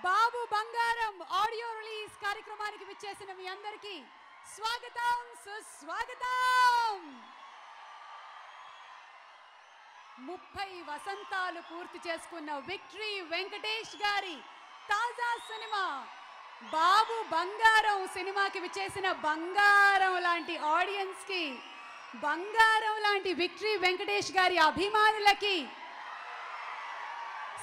బాబు బంగారం audio release కార్యక్రమానికి విచ్చేసిన మీ అందరికీ స్వాగతం సుస్వాగతం. 30 వసంతాలు పూర్తి చేసుకున్న విక్టరీ వెంకటేష్ గారి తాజా సినిమా బాబు బంగారం సినిమాకి విచ్చేసిన బంగారం లాంటి ఆడియన్స్ కి, బంగారం లాంటి విక్టరీ వెంకటేష్ గారి అభిమానులకి,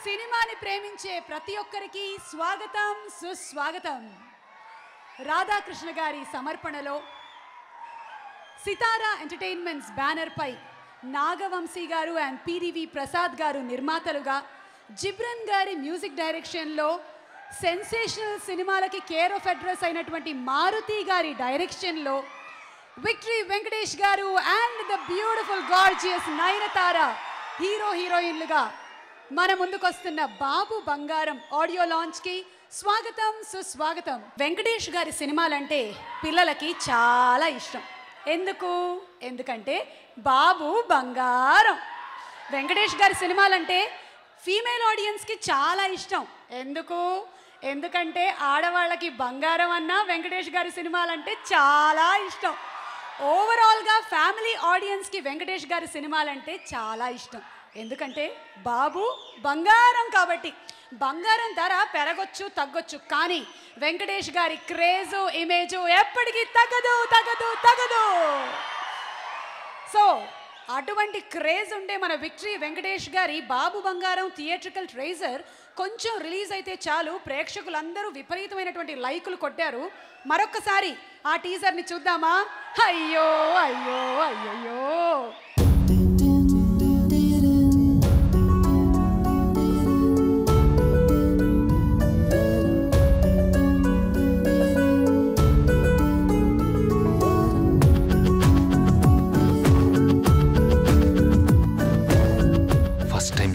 సినిమాని ప్రేమించే ప్రతి ఒక్కరికి స్వాగతం సుస్వాగతం. రాధాకృష్ణ గారి సమర్పణలో సితారా ఎంటర్టైన్మెంట్స్ బ్యానర్ పై నాగవంశీ గారు అండ్ పిడివి ప్రసాద్ గారు నిర్మాతలుగా, జిబ్రన్ గారి మ్యూజిక్ డైరెక్షన్లో సెన్సేషనల్ సినిమాలకి కేర్ ఆఫ్ అడ్రస్ అయినటువంటి మారుతి గారి డైరెక్షన్లో విక్టరీ వెంకటేష్ గారు and the beautiful gorgeous Nayanthara hero హీరోయిన్లుగా మన ముందుకొస్తున్న బాబు బంగారం ఆడియో లాంచ్కి స్వాగతం సుస్వాగతం. వెంకటేష్ గారి సినిమాలంటే పిల్లలకి చాలా ఇష్టం. ఎందుకంటే బాబు బంగారం. వెంకటేష్ గారి సినిమాలంటే ఫీమేల్ ఆడియన్స్కి చాలా ఇష్టం. ఎందుకంటే ఆడవాళ్ళకి బంగారం అన్నా వెంకటేష్ గారి సినిమాలంటే చాలా ఇష్టం. ఓవరాల్గా ఫ్యామిలీ ఆడియన్స్కి వెంకటేష్ గారి సినిమాలంటే చాలా ఇష్టం. ఎందుకంటే బాబు బంగారం కాబట్టి. బంగారం ధర పెరగొచ్చు తగ్గొచ్చు, కానీ వెంకటేష్ గారి క్రేజు ఇమేజు ఎప్పటికీ తగ్గదు. సో అటువంటి క్రేజ్ ఉండే మన విక్టరీ వెంకటేష్ గారి బాబు బంగారం థియేట్రికల్ ట్రైజర్ కొంచెం రిలీజ్ అయితే చాలు ప్రేక్షకులందరూ విపరీతమైనటువంటి లైకులు కొట్టారు. మరొక్కసారి ఆ టీజర్ని చూద్దామా? అయ్యో అయ్యో అయ్యయ్యో.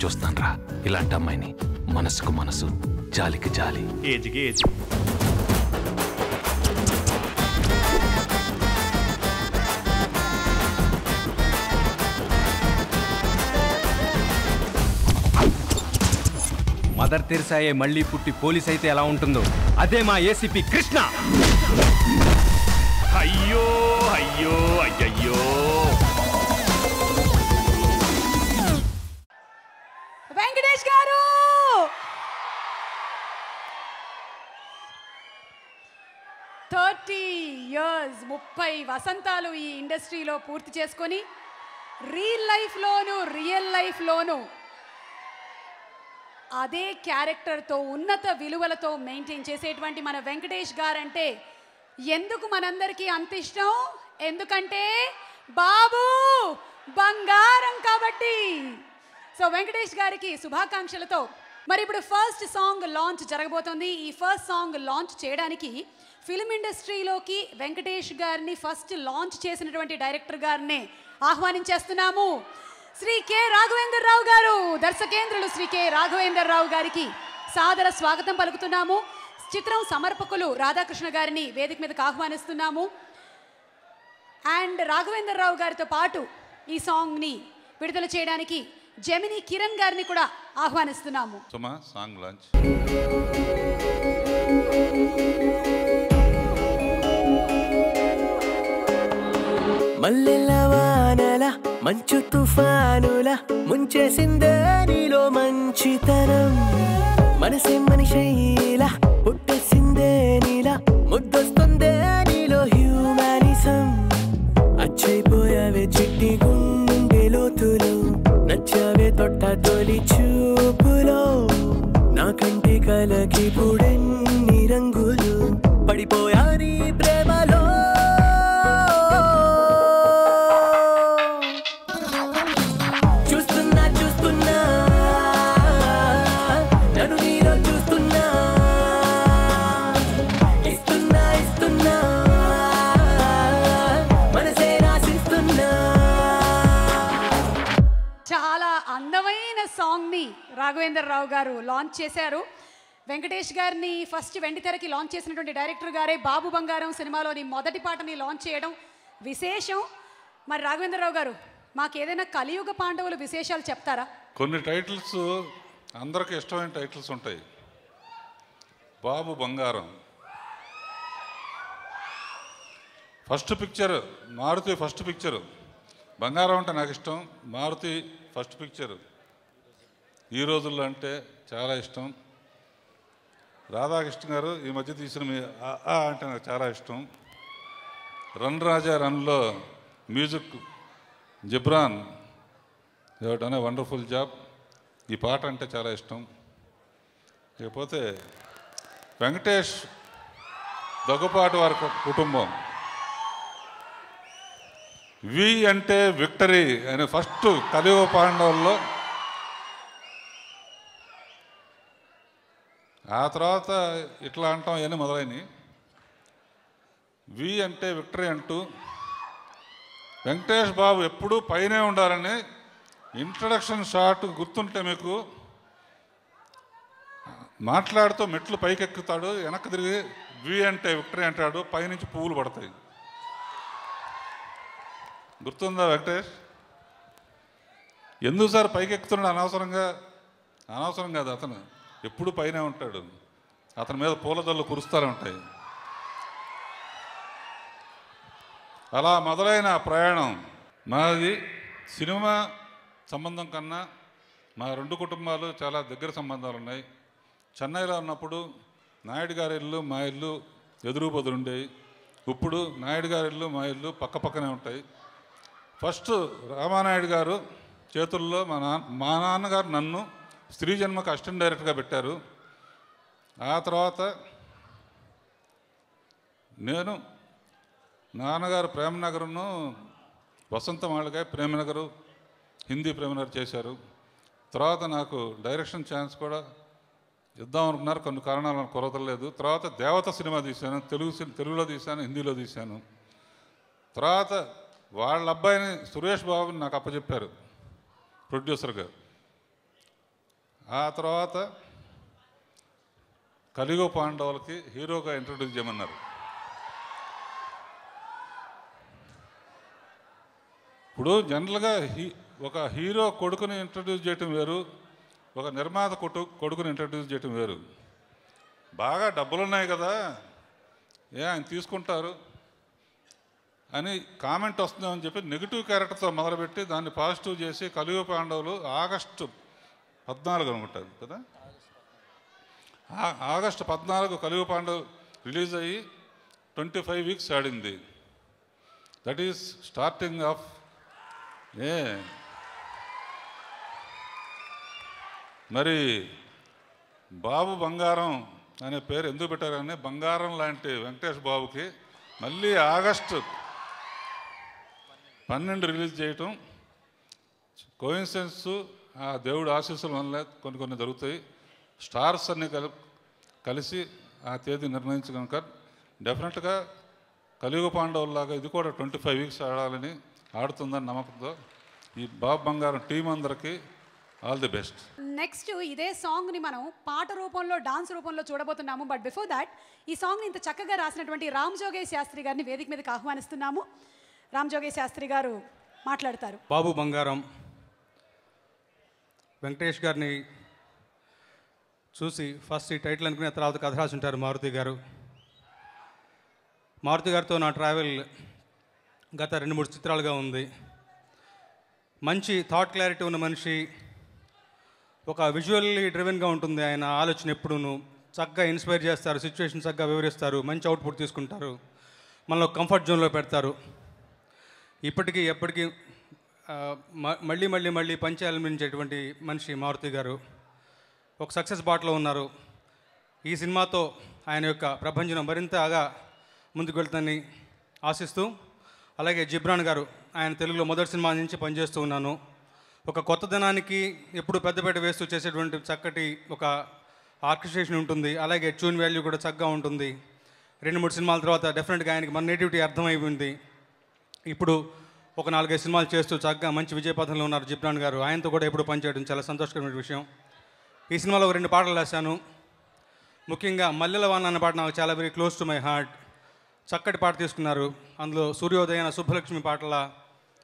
చూస్తాను రా ఇలాంటి అమ్మాయిని. మనసుకు మనసు, జాలికి జాలి, ఏజ్కి ఏజ్. మదర్ తెరిసాయే మళ్ళీ పుట్టి పోలీస్ అయితే ఎలా ఉంటుందో అదే మా ఏసీపీ కృష్ణ. అయ్యో అయ్యో అయ్యయ్యో. వెంకటేష్ గారు 30 years 30 వసంతాలు ఈ ఇండస్ట్రీలో పూర్తి చేసుకొని రియల్ లైఫ్లోనూ అదే క్యారెక్టర్తో ఉన్నత విలువలతో మెయింటైన్ చేసేటువంటి మన వెంకటేష్ గారంటే ఎందుకు మనందరికీ అంత ఇష్టం? ఎందుకంటే బాబు బంగారం కాబట్టి. సో వెంకటేష్ గారికి శుభాకాంక్షలతో మరి ఇప్పుడు ఫస్ట్ సాంగ్ లాంచ్ జరగబోతోంది. ఈ ఫస్ట్ సాంగ్ లాంచ్ చేయడానికి ఫిల్మ్ ఇండస్ట్రీలోకి వెంకటేష్ గారిని ఫస్ట్ లాంచ్ చేసినటువంటి డైరెక్టర్ గారిని ఆహ్వానించేస్తున్నాము. శ్రీ కె రాఘవేంద్ర రావు గారు, దర్శకేంద్రులు శ్రీ కె రాఘవేంద్ర రావు గారికి సాదర స్వాగతం పలుకుతున్నాము. చిత్రం సమర్పకులు రాధాకృష్ణ గారిని వేదిక మీదకి ఆహ్వానిస్తున్నాము. అండ్ రాఘవేంద్ర రావు గారితో పాటు ఈ సాంగ్ని విడుదల చేయడానికి జెమిని కిరణ్ గారిని కూడా ఆహ్వానిస్తున్నాము. Song launch. మల్లెల వానల మంచు తుఫానుల ముంచేసిందే నీలో మంచితనం. మనసే మనిషైలా పుట్టేసిందే నీలా, ముద్దొస్తుందే నీలో హ్యూమానిజం. అచ్చైపోయావే చిట్టి గుండె లోతులు, నచ్చావే తొట్ట తొలి చూపులో. నాకంటి కలకి పుడెన్ని రంగులు, పడిపోయా నీ ప్రేమలో. చూస్తున్నా నన్ను నీలో చూస్తున్నా, ఇస్తున్నా మనసే రాసిస్తున్నా. చాలా అందమైన సాంగ్ని రాఘవేంద్ర రావు గారు లాంచ్ చేశారు. వెంకటేష్ గారిని ఫస్ట్ వెండితెరకి లాంచ్ చేసినటువంటి డైరెక్టర్ గారే బాబు బంగారం సినిమాలోని మొదటి పాటని లాంచ్ చేయడం విశేషం. మరి రాఘవేంద్రరావు గారు, మాకు ఏదైనా కలియుగ పాండవులు విశేషాలు చెప్తారా? కొన్ని టైటిల్స్ అందరికి ఇష్టమైన టైటిల్స్ ఉంటాయి. Babu Bangaram first picture, Maruthi first picture. బంగారం అంటే నాకు ఇష్టం, మారుతి ఫస్ట్ పిక్చరు. ఈ రోజుల్లో అంటే చాలా ఇష్టం. రాధాకృష్ణ గారు ఈ మధ్య తీసిన మీ అంటే నాకు చాలా ఇష్టం. రన్ రాజా రన్లో music Ghibran done a wonderful job. ఈ పాట అంటే చాలా ఇష్టం. ఇకపోతే వెంకటేష్ దగ్గుపాటి వారి కుటుంబం. వి అంటే విక్టరీ అని ఫస్ట్ కలియుగ పాండవుల్లో, ఆ తర్వాత ఇట్లా అంటాం అని మొదలైనవి. వి అంటే విక్టరీ అంటూ వెంకటేష్ బాబు ఎప్పుడూ పైనే ఉండాలని ఇంట్రడక్షన్ షాట్ గుర్తుంటే మీకు, మాట్లాడుతూ మెట్లు పైకెక్కుతాడు, వెనక్కి తిరిగి వి అంటే విక్టరీ అంటాడు, పైనుంచి పువ్వులు పడతాయి. గుర్తుందా వెంకటేష్? ఎందుకు సార్ పైకి ఎక్కుతున్నాడు అనవసరంగా? అనవసరం కాదు, అతను ఎప్పుడు పైనే ఉంటాడు. అతని మీద పూలదళ్ళు కురుస్తూనే ఉంటాయి. అలా మొదలైన ప్రయాణం మాది. సినిమా సంబంధం కన్నా మా రెండు కుటుంబాలు చాలా దగ్గర సంబంధాలు ఉన్నాయి. చెన్నైలో ఉన్నప్పుడు నాయుడు గారి ఇల్లు మా ఇల్లు ఎదురు బదులు ఉండేవి. ఇప్పుడు నాయుడు గారి ఇల్లు మా ఇల్లు పక్క పక్కనే ఉంటాయి. ఫస్ట్ రామానాయుడు గారు చేతుల్లో మా నాన్నగారు నన్ను స్త్రీ జన్మకు అసిస్టెంట్ డైరెక్టర్గా పెట్టారు. ఆ తర్వాత నేను నాన్నగారు ప్రేమనగర్ను వసంత మాళిగా ప్రేమనగరు హిందీ ప్రేమనగర్ చేశారు. తర్వాత నాకు డైరెక్షన్ ఛాన్స్ కూడా ఇద్దాం అనుకున్నారు, కొన్ని కారణాలను కుదరలేదు. తర్వాత దేవత సినిమా తీశాను, తెలుగులో తీశాను, హిందీలో తీశాను. తర్వాత వాళ్ళ అబ్బాయిని సురేష్ బాబుని నాకు అప్పచెప్పారు ప్రొడ్యూసర్గా. ఆ తర్వాత కలియుగ పాండవులకి హీరోగా ఇంట్రొడ్యూస్ చేయమన్నారు. ఇప్పుడు జనరల్గా ఒక హీరో కొడుకుని ఇంట్రడ్యూస్ చేయటం వేరు, ఒక నిర్మాత కొడుకుని ఇంట్రడ్యూస్ చేయటం వేరు. బాగా డబ్బులు ఉన్నాయి కదా, ఆయన తీసుకుంటారు అని కామెంట్ వస్తుందని చెప్పి నెగిటివ్ క్యారెక్టర్తో మొదలుపెట్టి దాన్ని పాజిటివ్ చేసి కలియుగ పాండవులు ఆగస్టు 14 అనుకుంటారు కదా, ఆగస్టు 14 కలియుగ పాండవులు రిలీజ్ అయ్యి 25 వీక్స్ ఆడింది. దట్ ఈస్ స్టార్టింగ్ ఆఫ్ మరి బాబు బంగారం అనే పేరు ఎందుకు పెట్టారని, బంగారం లాంటి వెంకటేష్ బాబుకి మళ్ళీ ఆగస్టు 12 రిలీజ్ చేయటం కోయిన్సిడెన్స్, ఆ దేవుడు ఆశీస్సుల వల్ల కొన్ని జరుగుతాయి. స్టార్స్ అన్ని కలిసి ఆ తేదీ నిర్ణయించి కనుక డెఫినెట్గా కలియుగ పాండవుల్లాగా ఇది కూడా 25 వీక్స్ ఆడాలని, ఆడుతుందని నమ్మకంతో ఈ బాబు బంగారం టీం అందరికీ ఆల్ ది బెస్ట్. నెక్స్ట్ ఇదే సాంగ్ని మనం పాట రూపంలో, డాన్స్ రూపంలో చూడబోతున్నాము. బట్ బిఫోర్ దాట్ ఈ సాంగ్ని ఇంత చక్కగా రాసినటువంటి రామ్ జోగేష్ శాస్త్రి గారిని వేదిక మీదకి ఆహ్వానిస్తున్నాము. రామ్ జోగేష్ శాస్త్రి గారు మాట్లాడతారు. బాబు బంగారం వెంకటేష్ గారిని చూసి ఫస్ట్ ఈ టైటిల్ అనుకునే తర్వాత కథ రాసి ఉంటారు మారుతి గారు. మారుతి గారితో నా ట్రావెల్ గత 2-3 చిత్రాలుగా ఉంది. మంచి థాట్ క్లారిటీ ఉన్న మనిషి, ఒక విజువల్లీ డ్రివెన్గా ఉంటుంది ఆయన ఆలోచన. ఎప్పుడూను చక్కగా ఇన్స్పైర్ చేస్తారు, సిచ్యువేషన్ చక్కగా వివరిస్తారు, మంచి అవుట్పుట్ తీసుకుంటారు, మనలో కంఫర్ట్ జోన్లో పెడతారు. ఇప్పటికీ ఎప్పటికీ మళ్ళీ మళ్ళీ మళ్ళీ పంచేయాలనిపించేటువంటి మనిషి మారుతి గారు. ఒక సక్సెస్ బాటలో ఉన్నారు. ఈ సినిమాతో ఆయన యొక్క ప్రభంజనం మరింతగా ముందుకు వెళ్తుందని ఆశిస్తూ, అలాగే జిబ్రాన్ గారు, ఆయన తెలుగులో మొదటి సినిమా నుంచి పనిచేస్తూ ఉన్నాను. ఒక కొత్తదనానికి ఎప్పుడు పెద్దపేట వేస్తూ చేసేటువంటి చక్కటి ఒక ఆర్కెస్ట్రేషన్ ఉంటుంది, అలాగే ట్యూన్ వాల్యూ కూడా చక్కగా ఉంటుంది. 2-3 సినిమాల తర్వాత డెఫినెట్గా ఆయనకి మన నేటివిటీ అర్థమైపోయింది. ఇప్పుడు ఒక 4-5 సినిమాలు చేస్తూ చక్కగా మంచి విజయపథంలో ఉన్నారు జిబ్రాన్ గారు. ఆయనతో కూడా ఎప్పుడు పనిచేయడం చాలా సంతోషకరమైన విషయం. ఈ సినిమాలో 2 పాటలు రాశాను. ముఖ్యంగా మల్లెల వాన అన్న పాట నాకు చాలా very close to my heart. చక్కటి పాట తీసుకున్నారు. అందులో సూర్యోదయన, శుభలక్ష్మి పాటల,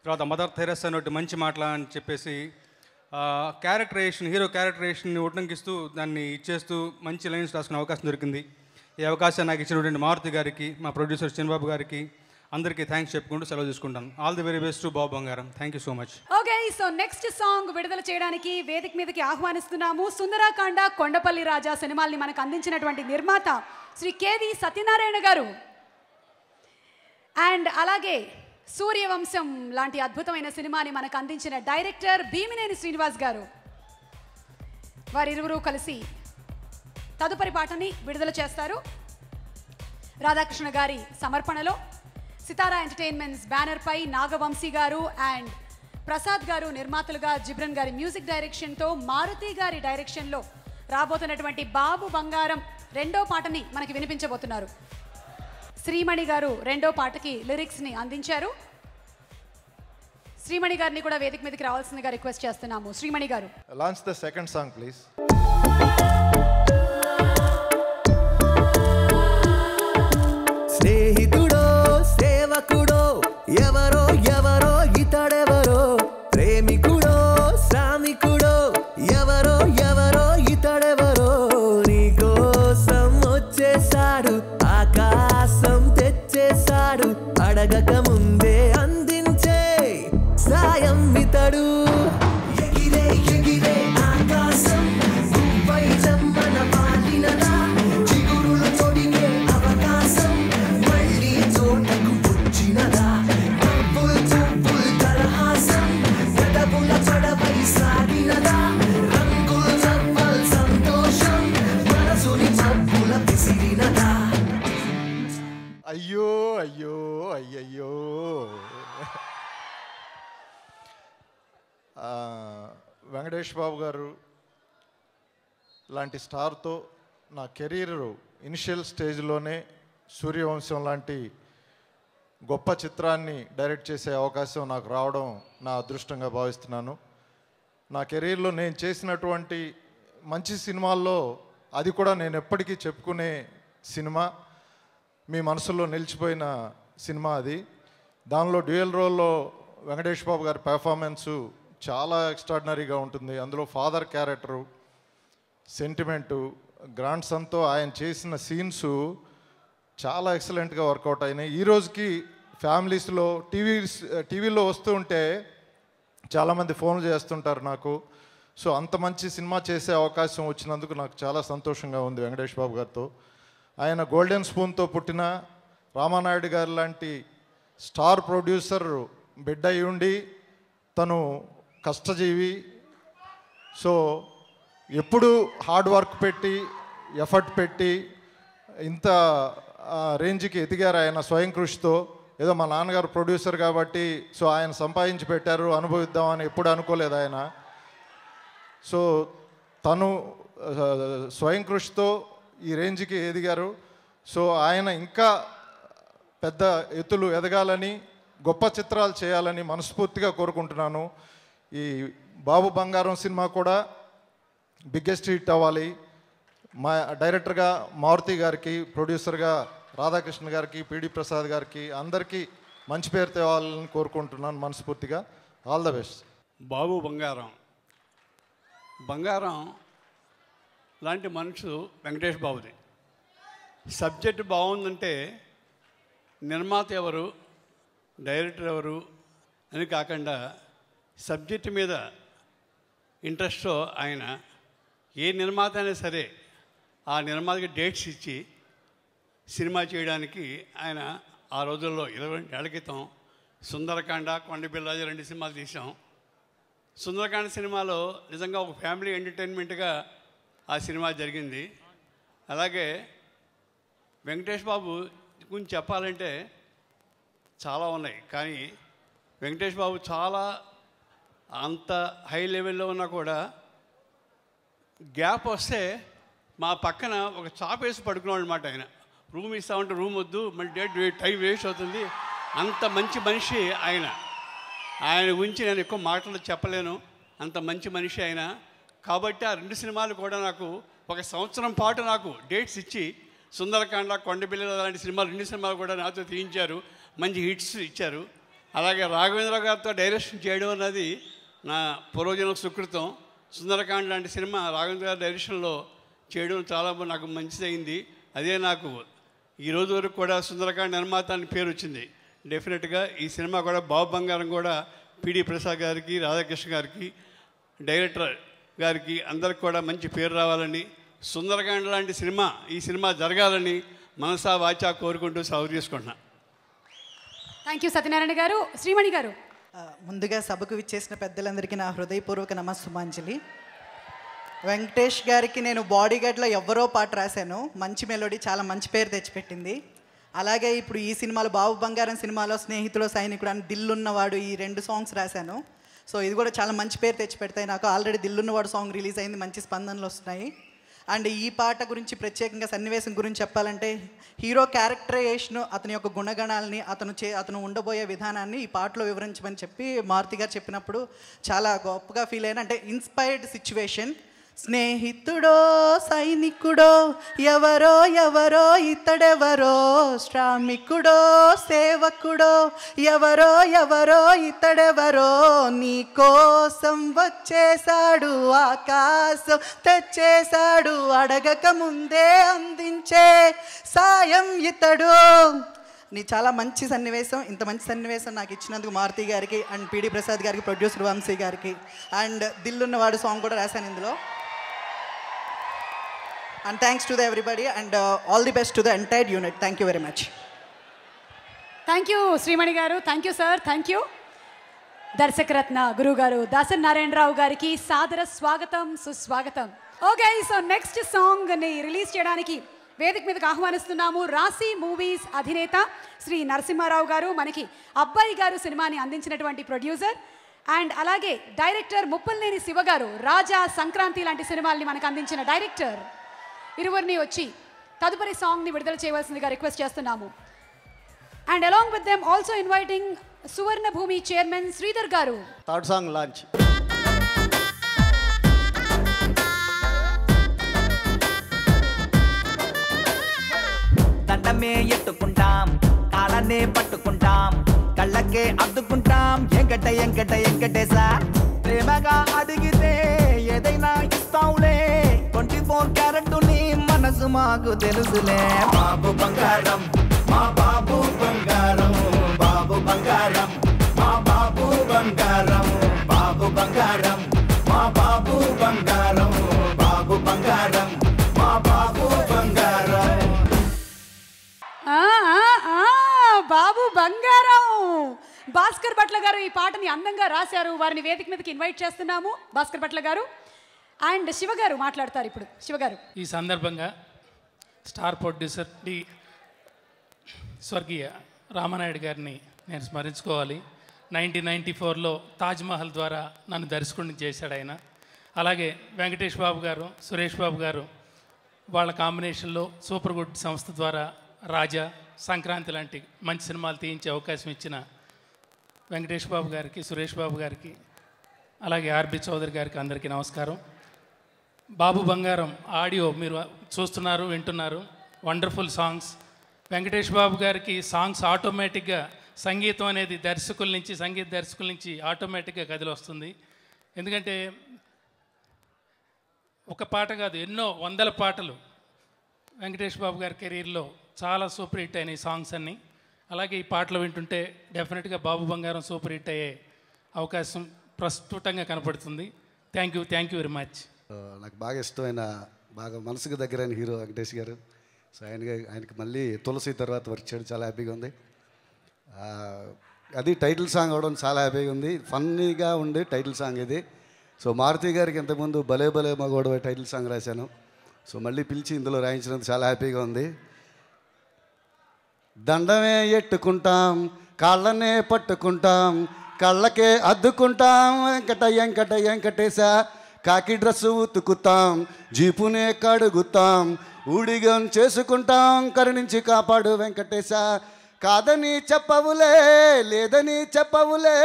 తర్వాత మదర్ థెరెస్సా నోటి మంచి మాటల అని చెప్పేసి క్యారెక్టరేషన్, హీరో క్యారెక్టరేషన్ని ఉటంకిస్తూ దాన్ని ఇచ్చేస్తూ మంచి లైన్స్ రాసుకునే అవకాశం దొరికింది. ఈ అవకాశాన్ని నాకు ఇచ్చినటువంటి మారుతి గారికి, మా ప్రొడ్యూసర్ చిన్నబాబు గారికి అందరికీ థ్యాంక్స్ చెప్పుకుంటూ సెలవు తీసుకుంటాను. All the very best to Babu Bangaram. Thank you so much. Okay, so next song విడుదల చేయడానికి వేదిక మీదకి ఆహ్వానిస్తున్నాము. సుందరాకాండ, కొండపల్లి రాజా సినిమాల్ని మనకు అందించినటువంటి నిర్మాత శ్రీ కేవి సత్యనారాయణ గారు అండ్ అలాగే సూర్యవంశం లాంటి అద్భుతమైన సినిమాని మనకు అందించిన డైరెక్టర్ భీమినేని శ్రీనివాస్ గారు. వారిరువురు కలిసి తదుపరి పాటని విడుదల చేస్తారు. రాధాకృష్ణ గారి సమర్పణలో సితారా ఎంటర్టైన్మెంట్స్ బ్యానర్ పై నాగవంశీ గారు అండ్ ప్రసాద్ గారు నిర్మాతలుగా, జిబ్రన్ గారి మ్యూజిక్ డైరెక్షన్తో, మారుతి గారి డైరెక్షన్లో రాబోతున్నటువంటి బాబు బంగారం రెండో పాటని మనకి వినిపించబోతున్నారు. శ్రీమణి గారు రెండో పాటకి లిరిక్స్ని అందించారు. శ్రీమణి గారిని కూడా వేదిక మీదకి రావాల్సిందిగా రిక్వెస్ట్ చేస్తున్నాము. శ్రీమణి గారు, launch the second song please. స్నేహితుడో సేవకుడో ఎవరో ఎవరో ఇతడెవరో, ప్రేమికుడో శ్రామికుడో ఎవరో ఎవరో ఇతడెవరో, నీకోసం వచ్చేసాడు ఆకాశం తెచ్చేసాడు, అడగక ముందే అందించే సాయం ఇతడు. ఎగిరే ఎగిరే ఆకాశం నువ్వై జమ్మన పాలినదా, చిగురులు తొడిగే అవకాశం మళ్ళీ చోటకు వచ్చినదా, నవ్వులు చూపులు తరహాసం గడపుల పడవై సాగినదా, రంగులు నవ్వల్ సంతోషం మనసుని మబ్బుల పిసిరినదా. అయ్యో అయ్యో అయ్యయ్యో. వెంకటేష్ బాబు గారు లాంటి స్టార్తో నా కెరీర్ ఇనిషియల్ స్టేజ్లోనే సూర్యవంశం లాంటి గొప్ప చిత్రాన్ని డైరెక్ట్ చేసే అవకాశం నాకు రావడం నా అదృష్టంగా భావిస్తున్నాను. నా కెరీర్లో నేను చేసినటువంటి మంచి సినిమాల్లో అది కూడా నేను ఎప్పటికీ చెప్పుకునే సినిమా, మీ మనసులో నిలిచిపోయిన సినిమా అది. దానిలో డ్యూయల్ రోల్లో వెంకటేష్ బాబు గారి పెర్ఫార్మెన్సు చాలా ఎక్స్ట్రాడినరీగా ఉంటుంది. అందులో ఫాదర్ క్యారెక్టరు, సెంటిమెంటు, గ్రాండ్ సన్తో ఆయన చేసిన సీన్స్ చాలా ఎక్సలెంట్గా వర్కౌట్ అయినాయి. ఈ రోజుకి ఫ్యామిలీస్లో టీవీలో వస్తూ ఉంటే చాలామంది ఫోన్లు చేస్తుంటారు నాకు. సో అంత మంచి సినిమా చేసే అవకాశం వచ్చినందుకు నాకు చాలా సంతోషంగా ఉంది వెంకటేష్ బాబు గారితో. ఆయన గోల్డెన్ స్పూన్తో పుట్టిన రామానాయుడు గారు లాంటి స్టార్ ప్రొడ్యూసర్ బిడ్డ అయి ఉండి తను కష్టజీవి. సో ఎప్పుడు హార్డ్ వర్క్ పెట్టి ఎఫర్ట్ పెట్టి ఇంత రేంజ్కి ఎదిగారు ఆయన స్వయం కృషితో. ఏదో మా నాన్నగారు ప్రొడ్యూసర్ కాబట్టి సో ఆయన సంపాదించి పెట్టారు అనుభవిద్దామని ఎప్పుడు అనుకోలేదు ఆయన. సో తను స్వయం కృషితో ఈ రేంజ్కి ఎదిగారు. సో ఆయన ఇంకా పెద్ద ఎత్తులు ఎదగాలని, గొప్ప చిత్రాలు చేయాలని మనస్ఫూర్తిగా కోరుకుంటున్నాను. ఈ బాబు బంగారం సినిమా కూడా బిగ్గెస్ట్ హిట్ అవ్వాలి. మా డైరెక్టర్గా మారుతి గారికి, ప్రొడ్యూసర్గా రాధాకృష్ణ గారికి, పిడి ప్రసాద్ గారికి అందరికీ మంచి పేరు తేవాలని కోరుకుంటున్నాను మనస్ఫూర్తిగా. All the best. బాబు బంగారం లాంటి మనసు వెంకటేష్ బాబుది. సబ్జెక్ట్ బాగుందంటే నిర్మాత ఎవరు, డైరెక్టర్ ఎవరు అని కాకుండా సబ్జెక్ట్ మీద ఇంట్రెస్ట్తో ఆయన ఏ నిర్మాత అయినా సరే ఆ నిర్మాతకి డేట్స్ ఇచ్చి సినిమా చేయడానికి ఆయన ఆ రోజుల్లో 20 ఏళ్ల క్రితం సుందరకాండ, కొండపిల్ల రెండు సినిమాలు తీసాం. సుందరకాండ సినిమాలో నిజంగా ఒక ఫ్యామిలీ ఎంటర్టైన్మెంట్గా ఆ సినిమా జరిగింది. అలాగే వెంకటేష్ బాబు గురించి చెప్పాలంటే చాలా ఉన్నాయి, కానీ వెంకటేష్ బాబు చాలా అంత హై లెవెల్లో ఉన్నా కూడా గ్యాప్ వస్తే మా పక్కన ఒక చాప వేసి పడుకున్నాడు అనమాట. ఆయన రూమ్ ఇస్తామంటే రూమ్ వద్దు, మళ్ళీ టైం వేస్ట్ అవుతుంది. అంత మంచి మనిషి ఆయన గురించి నేను ఎక్కువ మాటలు చెప్పలేను, అంత మంచి మనిషి ఆయన. కాబట్టి ఆ రెండు సినిమాలు కూడా నాకు ఒక సంవత్సరం పాటు నాకు డేట్స్ ఇచ్చి సుందరకాండ, కొండపిల్ల లాంటి సినిమాలు రెండు సినిమాలు కూడా నాతో తీయించారు, మంచి హిట్స్ ఇచ్చారు. అలాగే రాఘవేంద్ర గారితో డైరెక్షన్ చేయడం అన్నది నా పూర్వజన్మ సుకృతం. సుందరకాండ్ లాంటి సినిమా రాఘవేంద్ర గారి డైరెక్షన్లో చేయడం చాలా నాకు మంచిదైంది. అదే నాకు ఈ రోజు వరకు కూడా సుందరకాండ్ నిర్మాత అని పేరు వచ్చింది. డెఫినెట్గా ఈ సినిమా కూడా బాబు బంగారం కూడా పిడి ప్రసాద్ గారికి, రాధాకృష్ణ గారికి, డైరెక్టర్ గారికి అందరికి కూడా మంచి పేరు రావాలని, సుందరకాండ్ లాంటి సినిమా ఈ సినిమా జరగాలని మనసా వాచా కోరుకుంటూ సాగు చేసుకుంటున్నా. థ్యాంక్ యూ సత్యనారాయణ గారు. శ్రీమణి గారు. ముందుగా సభకు విచ్చేసిన పెద్దలందరికీ నా హృదయపూర్వక నమస్సుమాంజలి. వెంకటేష్ గారికి నేను బాడీగార్డ్లో ఎవరో పాట రాశాను. మంచి మెలోడీ, చాలా మంచి పేరు తెచ్చిపెట్టింది. అలాగే ఇప్పుడు ఈ సినిమాలో బాబు బంగారం సినిమాలో స్నేహితుడు సైనికుడు అని దిల్లున్నవాడు ఈ 2 సాంగ్స్ రాశాను. సో ఇది కూడా చాలా మంచి పేరు తెచ్చిపెడతాయి నాకు. ఆల్రెడీ దిల్లున్నవాడు సాంగ్ రిలీజ్ అయింది, మంచి స్పందనలు వస్తున్నాయి. అండ్ ఈ పాట గురించి ప్రత్యేకంగా సన్నివేశం గురించి చెప్పాలంటే హీరో క్యారెక్టరైజేషన్, అతని యొక్క గుణగణాలని, అతను ఉండబోయే విధానాన్ని ఈ పాటలో వివరించమని చెప్పి మారుతి గారు చెప్పినప్పుడు చాలా గొప్పగా ఫీల్ అయినా. అంటే ఇన్స్పైర్డ్ సిచ్యువేషన్. స్నేహితుడో సైనికుడో ఎవరో ఎవరో ఇతడెవరో, శ్రామికుడో సేవకుడో ఎవరో ఎవరో ఇతడెవరో, నీ కోసం వచ్చేశాడు ఆకాశం తెచ్చేశాడు, అడగక ముందే అందించే సాయం ఇతడు. నీ చాలా మంచి సన్నివేశం. ఇంత మంచి సన్నివేశం నాకు ఇచ్చినందుకు మారుతి గారికి అండ్ పిడి ప్రసాద్ గారికి, ప్రొడ్యూసర్ వంశీ గారికి. అండ్ దిల్లున్నవాడు సాంగ్ కూడా రాశాను ఇందులో. And thanks to everybody and all the best to the entire unit. Thank you very much. Thank you Srimani గారు. Thank you sir. Thank you. దర్శకరత్న గురువు గారు దాసరి నారాయణరావు గారికి సాదర స్వాగతం, సుస్వాగతం. ఓకే, సో నెక్స్ట్ సాంగ్ని రిలీజ్ చేయడానికి వేదిక మీదకి ఆహ్వానిస్తున్నాము రాశి మూవీస్ అధినేత శ్రీ నరసింహారావు గారు, మనకి అబ్బాయి గారు సినిమాని అందించినటువంటి ప్రొడ్యూసర్, అండ్ అలాగే డైరెక్టర్ ముప్పల్నేని శివ గారు, రాజా, సంక్రాంతి లాంటి సినిమాల్ని మనకు అందించిన డైరెక్టర్. ఇరువురిని వచ్చి తదుపరి సాంగ్ని విడుదల చేయవలసిందిగా రిక్వెస్ట్ చేస్తున్నాము. And along with them also inviting Suvarna Bhoomi chairman Sridhar గారు. Third song launch. దండమే ఎత్తుకుంటాం, కాళ్ళనే పట్టుకుంటాం, కళ్ళకే అద్దుకుంటాం, ఎంకట ఎంకట ఎంకటేసా. ప్రేమగా అడిగితే ఏదైనా ఇస్తావులే, 24 క్యారెట్ నీ మనసు మాకు తెలుసులే. బాబు బంగారం మా బాబు బంగారం, బాబు బంగారం మా బాబు బంగారం, బాబు బంగారం మా బాబు బంగారం, బాబు బంగారం మా బాబు బంగారం. బాబు బంగారం. భాస్కర్ భట్ల గారు ఈ పాటని అందంగా రాశారు. వారిని వేదిక మీదకి ఇన్వైట్ చేస్తున్నాము. భాస్కర్ భట్ల గారు అండ్ శివ గారు మాట్లాడతారు ఇప్పుడు. శివ గారు. ఈ సందర్భంగా స్టార్ ప్రొడ్యూసర్ డి స్వర్గీయ రామనాయుడు గారిని నేను స్మరించుకోవాలి. 1994లో తాజ్మహల్ ద్వారా నన్ను దర్శకుడిని చేశాడు ఆయన. అలాగే వెంకటేష్ బాబు గారు, సురేష్ బాబు గారు వాళ్ళ కాంబినేషన్లో సూపర్ గుడ్ సంస్థ ద్వారా రాజా, సంక్రాంతి లాంటి మంచి సినిమాలు తీయించే అవకాశం ఇచ్చిన వెంకటేష్ బాబు గారికి, సురేష్ బాబు గారికి, అలాగే ఆర్బి చౌదరి గారికి అందరికీ నమస్కారం. బాబు బంగారం ఆడియో మీరు చూస్తున్నారు, వింటున్నారు. Wonderful songs. వెంకటేష్ బాబు గారికి సాంగ్స్ ఆటోమేటిక్గా సంగీతం అనేది సంగీత దర్శకుల నుంచి ఆటోమేటిక్గా కదిలి వస్తుంది. ఎందుకంటే ఒక పాట కాదు, ఎన్నో వందల పాటలు వెంకటేష్ బాబు గారి కెరీర్లో చాలా సూపర్ హిట్ అయినాయి సాంగ్స్ అన్నీ. అలాగే ఈ పాటలు వింటుంటే డెఫినెట్గా బాబు బంగారం సూపర్ హిట్ అయ్యే అవకాశం ప్రస్ఫుటంగా కనపడుతుంది. Thank you very much. నాకు బాగా ఇష్టమైన, బాగా మనసుకు దగ్గరైన హీరో వెంకటేష్ గారు. సో ఆయనకి మళ్ళీ తులసి తర్వాత వర్క్ చేయడం చాలా హ్యాపీగా ఉంది. అది టైటిల్ సాంగ్ అవడం చాలా హ్యాపీగా ఉంది. ఫన్నీగా ఉండే టైటిల్ సాంగ్ ఇది. సో మారుతి గారికి ఇంతకుముందు భలే భలే మగోడవ టైటిల్ సాంగ్ రాశాను. సో మళ్ళీ పిలిచి ఇందులో రాయించినందుకు చాలా హ్యాపీగా ఉంది. దండమే ఎట్టుకుంటాం, కాళ్ళనే పట్టుకుంటాం, కళ్ళకే అద్దుకుంటాం, వెంకట వెంకట వెంకటేశ. కాకి డ్రెస్సు ఉతుకుతాం, జీపునే కడుగుతాం, ఊడిగం చేసుకుంటాం, కరుణించి కాపాడు వెంకటేశ. కాదని చెప్పవులే, లేదని చెప్పవులే,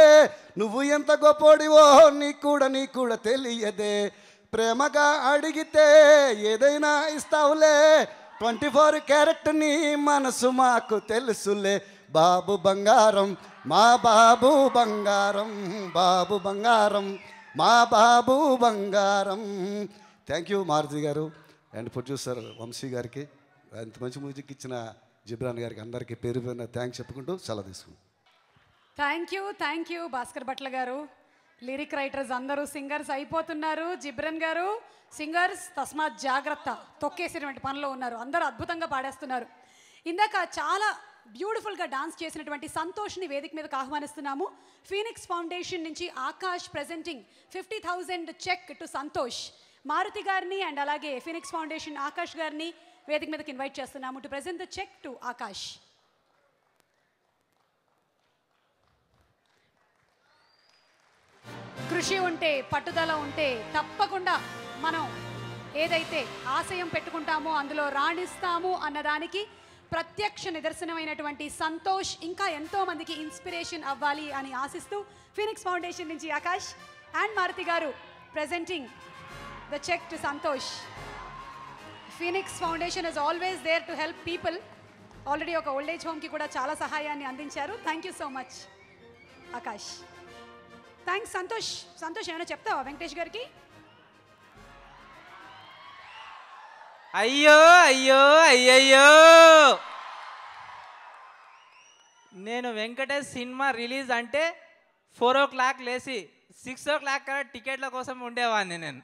నువ్వు ఎంత గొప్పోడివో నీకు కూడా తెలియదే. ప్రేమగా అడిగితే ఏదైనా ఇస్తావులే, 24 క్యారెట్ నీ మనసు మాకు తెలుసులే. బాబు బంగారం మా బాబు బంగారం, బాబు బంగారం మా బాబు బంగారం. థ్యాంక్ యూ మారుతి గారు అండ్ ప్రొడ్యూసర్ వంశీ గారికి, అంత మంచి మ్యూజిక్ ఇచ్చిన జిబ్రాన్ గారికి అందరికీ పేరు పేరున థ్యాంక్స్ చెప్పుకుంటూ సెలవు తీసుకుంటాం. థ్యాంక్ యూ భాస్కర్ భట్ల గారు. లిరిక్ రైటర్స్ అందరూ సింగర్స్ అయిపోతున్నారు. జిబ్రన్ గారు సింగర్స్ తస్మాత్ జాగ్రత్త, తొక్కేసినటువంటి పనిలో ఉన్నారు. అందరూ అద్భుతంగా పాడేస్తున్నారు. ఇందాక చాలా బ్యూటిఫుల్గా డాన్స్ చేసినటువంటి సంతోష్ని వేదిక మీదకి ఆహ్వానిస్తున్నాము. ఫీనిక్స్ ఫౌండేషన్ నుంచి Akash presenting 50,000 cheque to Santosh. Maruthi గారిని అండ్ అలాగే ఫీనిక్స్ ఫౌండేషన్ ఆకాష్ గారిని వేదిక మీదకి ఇన్వైట్ చేస్తున్నాము to present the cheque to Akash. కృషి ఉంటే, పట్టుదల ఉంటే తప్పకుండా మనం ఏదైతే ఆశయం పెట్టుకుంటామో అందులో రాణిస్తాము అన్నదానికి ప్రత్యక్ష నిదర్శనమైనటువంటి సంతోష్ ఇంకా ఎంతో మందికి ఇన్స్పిరేషన్ అవ్వాలి అని ఆశిస్తూ ఫీనిక్స్ ఫౌండేషన్ నుంచి ఆకాష్ అండ్ మారుతి గారు presenting the cheque to Santosh. Phoenix Foundation is always there to help people. Already ఒక ఓల్డ్ ఏజ్ హోమ్కి కూడా చాలా సహాయాన్ని అందించారు. Thank you so much Akash. Thanks Santosh. Santosh ఏమైనా చెప్తావా వెంకటేష్ గారికి? అయ్యో అయ్యో అయ్యయ్యో, నేను వెంకటేష్ సినిమా రిలీజ్ అంటే 4 o'clock లేచి 6 o'clock కన్నా టికెట్ల కోసం ఉండేవాడిని నేను.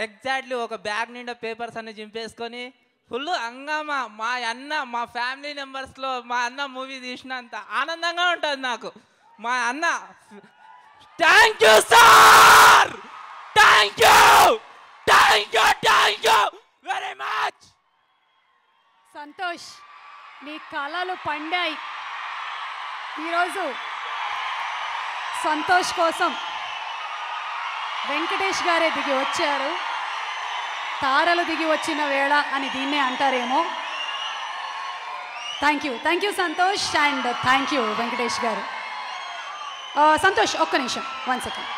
ఎగ్జాక్ట్లీ ఒక బ్యాగ్ నిండా పేపర్స్ అన్ని చింపేసుకొని ఫుల్ హంగామా. మా అన్న, మా ఫ్యామిలీ మెంబర్స్లో మా అన్న మూవీ తీసినంత ఆనందంగా ఉంటుంది నాకు. మా అన్న thank you sir, thank you very much. Santosh, నీ కళలు పండాయి. ఈరోజు సంతోష్ కోసం వెంకటేష్ గారే దిగి వచ్చారు. తారలు దిగి వచ్చిన వేళ అని దీన్నే అంటారేమో. Thank you Santosh and thank you Venkatesh గారు. సంతోష్ ఒక్క నిమిషం, 1 second.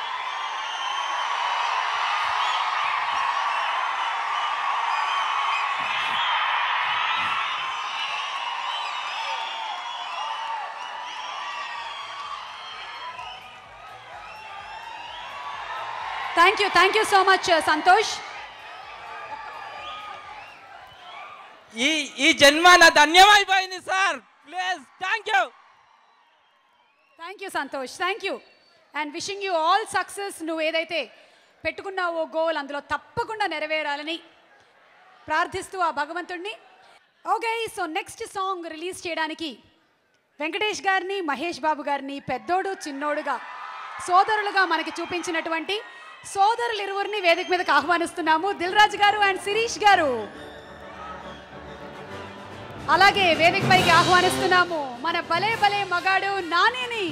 Thank you so much Santosh. ఈ జన్మ నా ధన్యమైపోయింది sir. Please thank you Santosh, thank you and wishing you all success. నువ్వు ఏదైతే పెట్టుకున్నావో గోల్ అందులో తప్పకుండా నెరవేరాలని ప్రార్థిస్తూ ఆ భగవంతుడిని. Okay, so next song release చేయడానికి వెంకటేష్ గారిని, మహేష్ బాబు గారిని పెద్దోడు చిన్నోడుగా సోదరులుగా మనకి చూపించినటువంటి సోదరులు ఇరువురిని వేదిక మీదకి ఆహ్వానిస్తున్నాము. దిల్ రాజు గారు అండ్ శిరీష్ గారు. అలాగే వేదిక పైకి ఆహ్వానిస్తున్నాము మన భలే భలే మగాడు నానిని.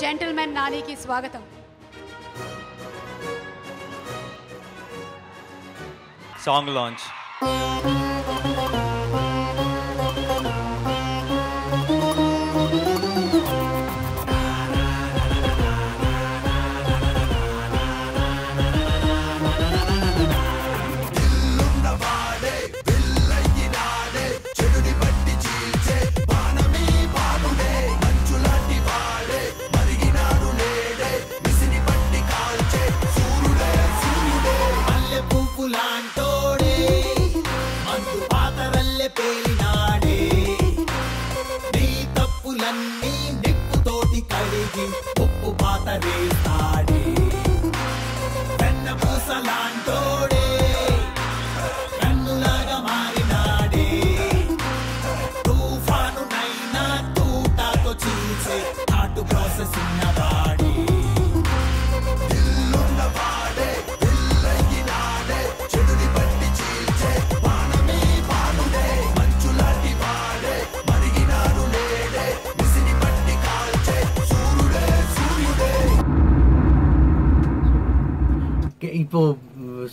జెంటిల్మెన్ నానికి స్వాగతం. Song launch.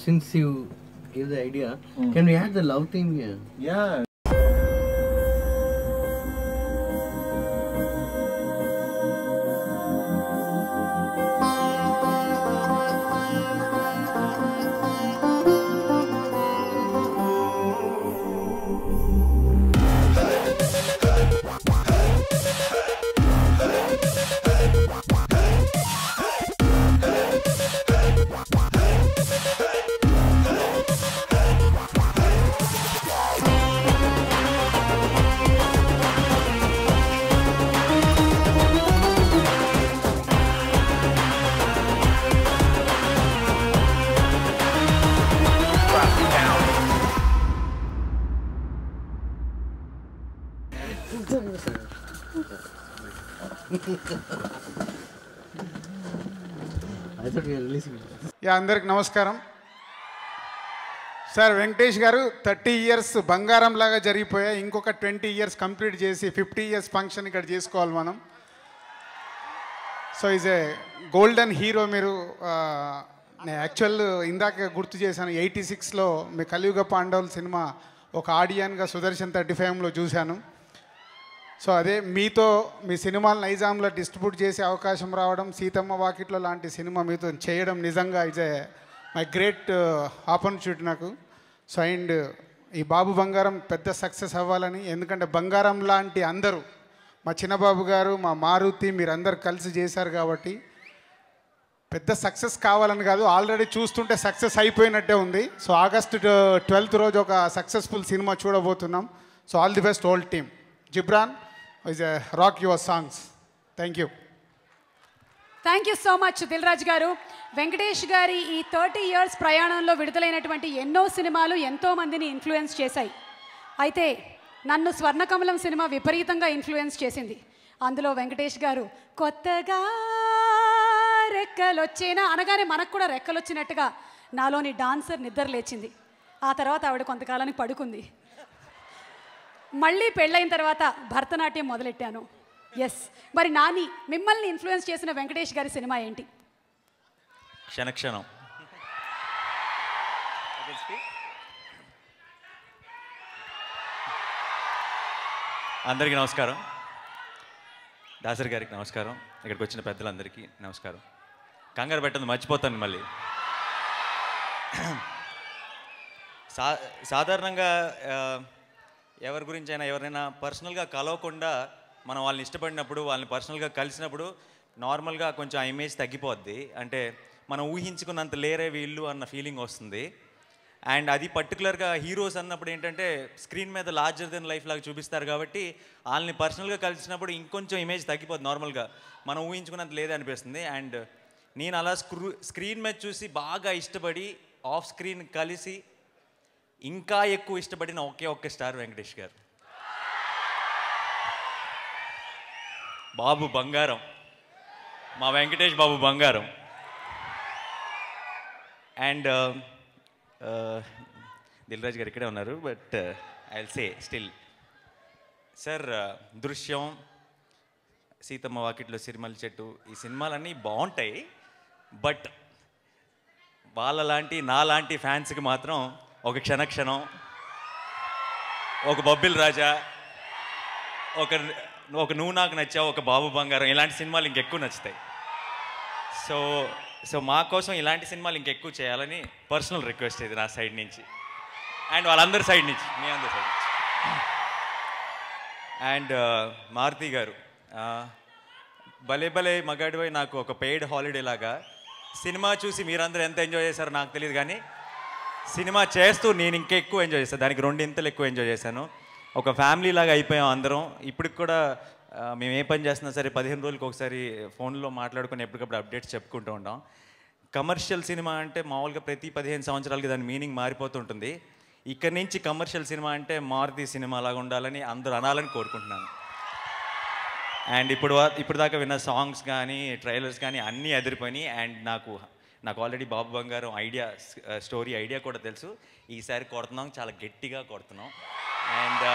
Since you gave the idea, can we add the love theme here? Yeah. అందరికి నమస్కారం. సార్ వెంకటేష్ గారు 30 ఇయర్స్ బంగారం లాగా జరిగిపోయాయి. ఇంకొక 20 ఇయర్స్ కంప్లీట్ చేసి 50 ఇయర్స్ ఫంక్షన్ ఇక్కడ చేసుకోవాలి మనం. So is a golden hero. మీరు నేను యాక్చువల్ ఇందాక గుర్తు చేశాను, 86లో మీ కలియుగ పాండవుల సినిమా ఒక ఆడియన్గా సుదర్శన్ 35లో చూశాను. సో అదే మీతో మీ సినిమాలు నైజాంలో డిస్ట్రిబ్యూట్ చేసే అవకాశం రావడం, సీతమ్మ వాకిట్లో లాంటి సినిమా మీతో చేయడం నిజంగా is a my great opportunity నాకు. సో అండ్ ఈ బాబు బంగారం పెద్ద సక్సెస్ అవ్వాలని, ఎందుకంటే బంగారం లాంటి అందరూ మా చిన్నబాబు గారు, మా మారుతి, మీరందరూ కలిసి చేశారు కాబట్టి పెద్ద సక్సెస్ కావాలని కాదు, ఆల్రెడీ చూస్తుంటే సక్సెస్ అయిపోయినట్టే ఉంది. సో ఆగస్ట్ 12th రోజు ఒక సక్సెస్ఫుల్ సినిమా చూడబోతున్నాం. So all the best whole team. Ghibran is a rock your songs. Thank you. Thank you so much Dilraj గారు. వెంకటేష్ గారి ఈ 30 ఇయర్స్ ప్రయాణంలో విడుదలైనటువంటి ఎన్నో సినిమాలు ఎంతోమందిని ఇన్ఫ్లుయెన్స్ చేశాయి. అయితే నన్ను స్వర్ణకమలం సినిమా విపరీతంగా ఇన్ఫ్లుయెన్స్ చేసింది. అందులో వెంకటేష్ గారు కొత్తగా రెక్కలొచ్చేనా అనగానే మనకు కూడా రెక్కలొచ్చినట్టుగా నాలోని డాన్సర్ నిద్ర లేచింది. ఆ తర్వాత ఆవిడ కొంతకాలానికి పడుకుంది. మళ్ళీ పెళ్ళైన తర్వాత భరతనాట్యం మొదలెట్టాను. ఎస్, మరి నాని మిమ్మల్ని ఇన్ఫ్లుయెన్స్ చేసిన వెంకటేష్ గారి సినిమా ఏంటి? క్షణక్షణం. అందరికీ నమస్కారం. దాసరి గారికి నమస్కారం. ఇక్కడికి వచ్చిన పెద్దలందరికీ నమస్కారం. కంగారు పెట్టండి, మర్చిపోతాను మళ్ళీ. సాధారణంగా ఎవరి గురించి అయినా ఎవరైనా పర్సనల్గా కలవకుండా మనం వాళ్ళని ఇష్టపడినప్పుడు, వాళ్ళని పర్సనల్గా కలిసినప్పుడు నార్మల్గా కొంచెం ఆ ఇమేజ్ తగ్గిపోద్ది. అంటే మనం ఊహించుకున్నంత లేరే వీళ్ళు అన్న ఫీలింగ్ వస్తుంది. అండ్ అది పర్టికులర్గా హీరోస్ అన్నప్పుడు ఏంటంటే స్క్రీన్ మీద లార్జర్ దెన్ లైఫ్ లాగా చూపిస్తారు కాబట్టి వాళ్ళని పర్సనల్గా కలిసినప్పుడు ఇంకొంచెం ఇమేజ్ తగ్గిపోద్ది. నార్మల్గా మనం ఊహించుకున్నంత లేదే అనిపిస్తుంది. అండ్ నేను అలా స్క్రీన్ మీద చూసి బాగా ఇష్టపడి ఆఫ్ స్క్రీన్ కలిసి ఇంకా ఎక్కువ ఇష్టపడిన ఒకే స్టార్ వెంకటేష్ గారు. బాబు బంగారం, మా వెంకటేష్ బాబు బంగారం. అండ్ దిల్రాజ్ గారు ఇక్కడే ఉన్నారు, but I will say still sir, Drishyam, Seethamma వాకిట్లో సిరిమల్లి చెట్టు, ఈ సినిమాలన్నీ బాగుంటాయి. బట్ వాళ్ళలాంటి నాలాంటి ఫ్యాన్స్కి మాత్రం ఒక క్షణక్షణం, ఒక బొబ్బిల్ రాజా, ఒక నువ్వు నాకు నచ్చావు, ఒక బాబు బంగారం, ఇలాంటి సినిమాలు ఇంకెక్కువ నచ్చుతాయి. సో మా కోసం ఇలాంటి సినిమాలు ఇంకెక్కువ చేయాలని పర్సనల్ రిక్వెస్ట్ ఇది నా సైడ్ నుంచి, అండ్ వాళ్ళందరి సైడ్ నుంచి, మీ అందరి సైడ్ నుంచి. అండ్ మారుతి గారు, భలే భలే మగాడివై నాకు ఒక పెయిడ్ హాలిడే లాగా. సినిమా చూసి మీరందరూ ఎంత ఎంజాయ్ చేశారో నాకు తెలియదు, కానీ సినిమా చేస్తూ నేను ఇంకా ఎక్కువ ఎంజాయ్ చేశాను. దానికి 2 ఇంతలు ఎక్కువ ఎంజాయ్ చేశాను. ఒక ఫ్యామిలీ లాగా అయిపోయాం అందరం. ఇప్పటికి కూడా మేము ఏ పని చేస్తున్నా సరే 15 రోజులకి ఒకసారి ఫోన్లో మాట్లాడుకుని ఎప్పటికప్పుడు అప్డేట్స్ చెప్పుకుంటూ ఉంటాం. కమర్షియల్ సినిమా అంటే మామూలుగా ప్రతి 15 సంవత్సరాలకి దాని మీనింగ్ మారిపోతుంటుంది. ఇక్కడి నుంచి కమర్షియల్ సినిమా అంటే మారుతి సినిమా లాగా ఉండాలని అందరూ అనాలని కోరుకుంటున్నాను. అండ్ ఇప్పుడు దాకా విన్న సాంగ్స్ కానీ ట్రైలర్స్ కానీ అన్నీ అదిరిపోయినాయి. అండ్ నాకు ఆల్రెడీ బాబు బంగారం స్టోరీ ఐడియా కూడా తెలుసు. ఈసారి కొడుతున్నాం, చాలా గట్టిగా కొడుతున్నాం. And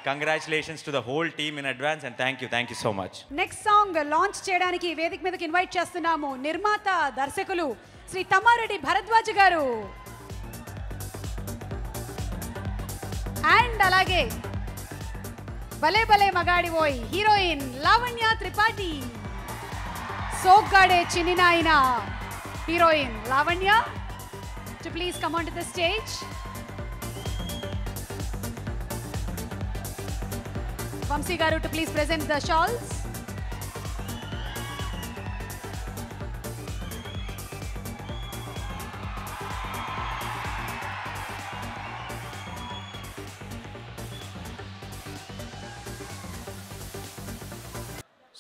congratulations to the whole team in advance and thank you so much. Next song launch చేయడానికి వేదిక మీదకి ఇన్వైట్ చేస్తున్నాము నిర్మాత దర్శకులు శ్రీ తమ్మారెడ్డి భరద్వాజ్ గారు. అండ్ అలాగే భలే భలే మగాడి ఓయ్ heroine Lavanya Tripathi, Soggade Chinni Nayana heroine Lavanya, to please come on to the stage. Vamsi గారు to please present the shawls.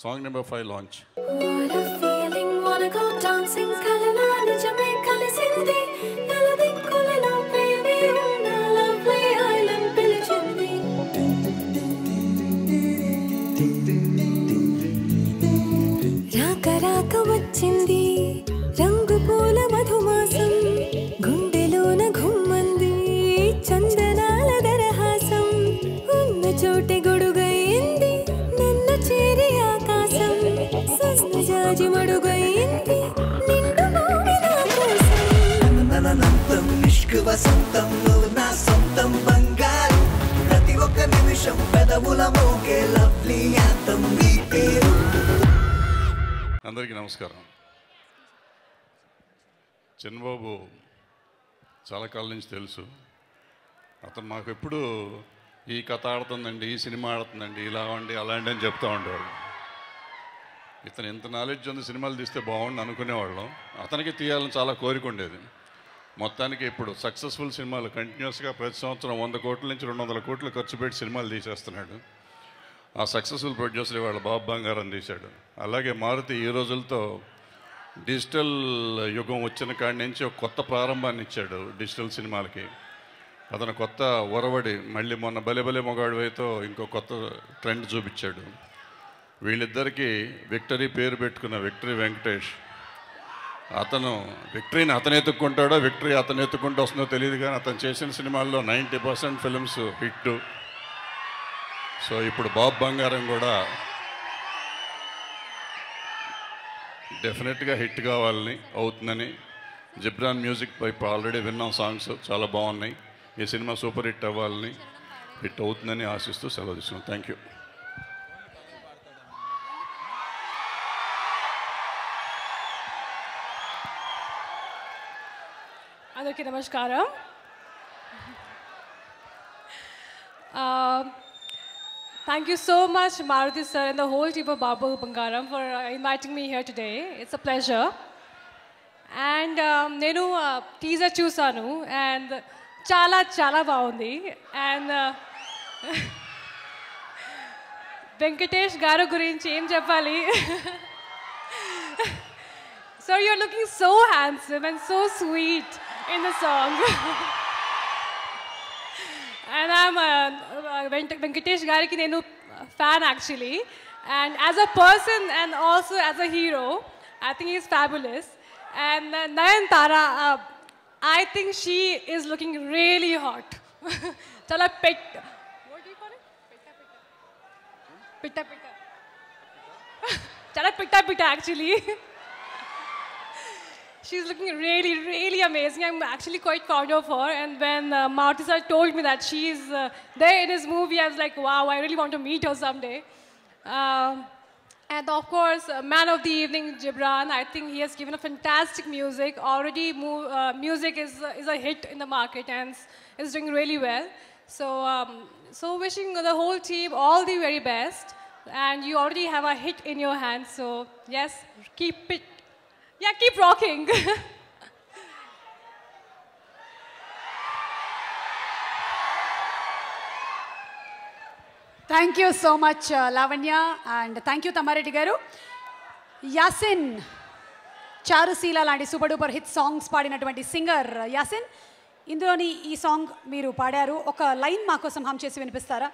Song number 5 launch. What a feeling, wanna go dancing, kalala nijame kalisindi, naladikkulalo baby, una lovely island pilichindi. వచ్చింది రంగు పూల మధుమాసం గుండెలోన ఘుమ్మంది చందనాల దరహాసం ఉన్న చోటే గొడుగైంది నన్ను చేరి ఆకాశం సన్నజాజి మడుగైంది నిండు భూమి నా కోసం ననంతం నిష్క వసంతం నువ్వు నా సొంతం బంగారు ప్రతి ఒక్క నిమిషం పెదవుల మోగే లవ్లీ యాంతం నీ పేరు. అందరికీ నమస్కారం. చిన్నబాబు చాలా కాలం నుంచి తెలుసు. అతను మాకు ఎప్పుడు ఈ కథ ఆడుతుందండి, ఈ సినిమా ఆడుతుందండి, ఇలా అండి అలాంటి అని చెప్తూ ఉండేవాడు. ఇతను ఎంత నాలెడ్జ్ ఉంది, సినిమాలు తీస్తే బాగుండు అనుకునేవాళ్ళం. అతనికి తీయాలని చాలా కోరిక ఉండేది. మొత్తానికి ఇప్పుడు సక్సెస్ఫుల్ సినిమాలు కంటిన్యూస్గా ప్రతి సంవత్సరం 100 కోట్ల నుంచి 200 కోట్లు ఖర్చు పెట్టి సినిమాలు తీసేస్తున్నాడు. ఆ సక్సెస్ఫుల్ ప్రొడ్యూసర్ ఇవాళ బాబు బంగారం తీశాడు. అలాగే మారుతి ఈ రోజులతో డిజిటల్ యుగం వచ్చిన కాడి నుంచి ఒక కొత్త ప్రారంభాన్ని ఇచ్చాడు డిజిటల్ సినిమాలకి. అతను కొత్త ఒరవడి మళ్ళీ మొన్న భలే భలే మొగాడివైతో ఇంకో కొత్త ట్రెండ్ చూపించాడు. వీళ్ళిద్దరికీ విక్టరీ పేరు పెట్టుకున్న విక్టరీ వెంకటేష్. అతను విక్టరీని అతను ఎత్తుక్కుంటాడో విక్టరీ అతను ఎత్తుకుంటూ వస్తుందో తెలియదు, కానీ అతను చేసిన సినిమాల్లో 90% ఫిల్మ్స్ హిట్. సో ఇప్పుడు బాబు బంగారం కూడా డెఫినెట్గా హిట్ కావాలని అవుతుందని జిబ్రాన్ మ్యూజిక్ వైపు ఆల్రెడీ విన్నాం. సాంగ్స్ చాలా బాగున్నాయి. ఈ సినిమా సూపర్ హిట్ అవ్వాలని, హిట్ అవుతుందని ఆశిస్తూ సెలవు తీసుకున్నాం. Thank you. అందరికీ నమస్కారం. Thank you so much, Maruti sir and the whole team of Babu Bangaram for inviting me here today. It's a pleasure. And నేను టీజర్ చూసాను and చాలా బాగుంది. And వెంకటేష్ గారు గురించి ఏం చెప్పాలి? Sir, you're looking so handsome and so sweet in the song. And I'm Venkatesh Gariki nenu fan actually, and as a person and also as a hero, I think he's fabulous. And Nayanthara, I think she is looking really hot. Chala pet. What do you call it? Pitta. Chala pitta actually. She's looking really amazing. I'm actually quite fond of her. And when Maruti sir told me that she's there in his movie, I was like, wow, I really want to meet her someday. And of course, man of the evening, Gibran. I think he has given a fantastic music. Already music is a hit in the market and is doing really well. So wishing the whole team all the very best. And you already have a hit in your hands. So yes, keep it. Yeah, keep rocking. Thank you so much, Lavanya, and thank you, Tamareddy garu. Yasin, Charusila లాంటి super duper hit songs పాడినటువంటి singer Yasin, ఇందులోని ఈ song మీరు పాడారు. ఒక line మా కోసం హమ్ చేసి వినిపిస్తారా?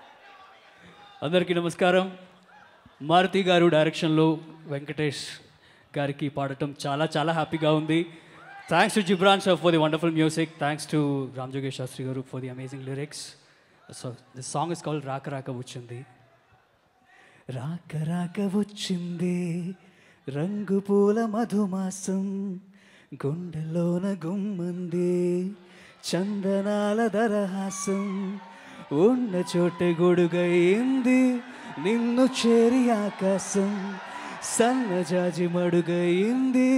అందరికీ నమస్కారం. మారుతి గారు డైరెక్షన్లో వెంకటేష్ గారికి పాడటం చాలా హ్యాపీగా ఉంది. Thanks to Ghibran sir for the wonderful music. Thanks to Ram జోగేష్ శాస్త్రి గారు for the amazing lyrics. So this song is called రాక రాక వచ్చింది. రాక రాక వచ్చింది రంగు పూల మధుమాసం గుండెలోన గుమ్మంది చందనాల దరహాసం ఉన్న చోటే గొడుగైంది నిన్ను చేరి ఆకాశం సన్నజాజి మడుగైంది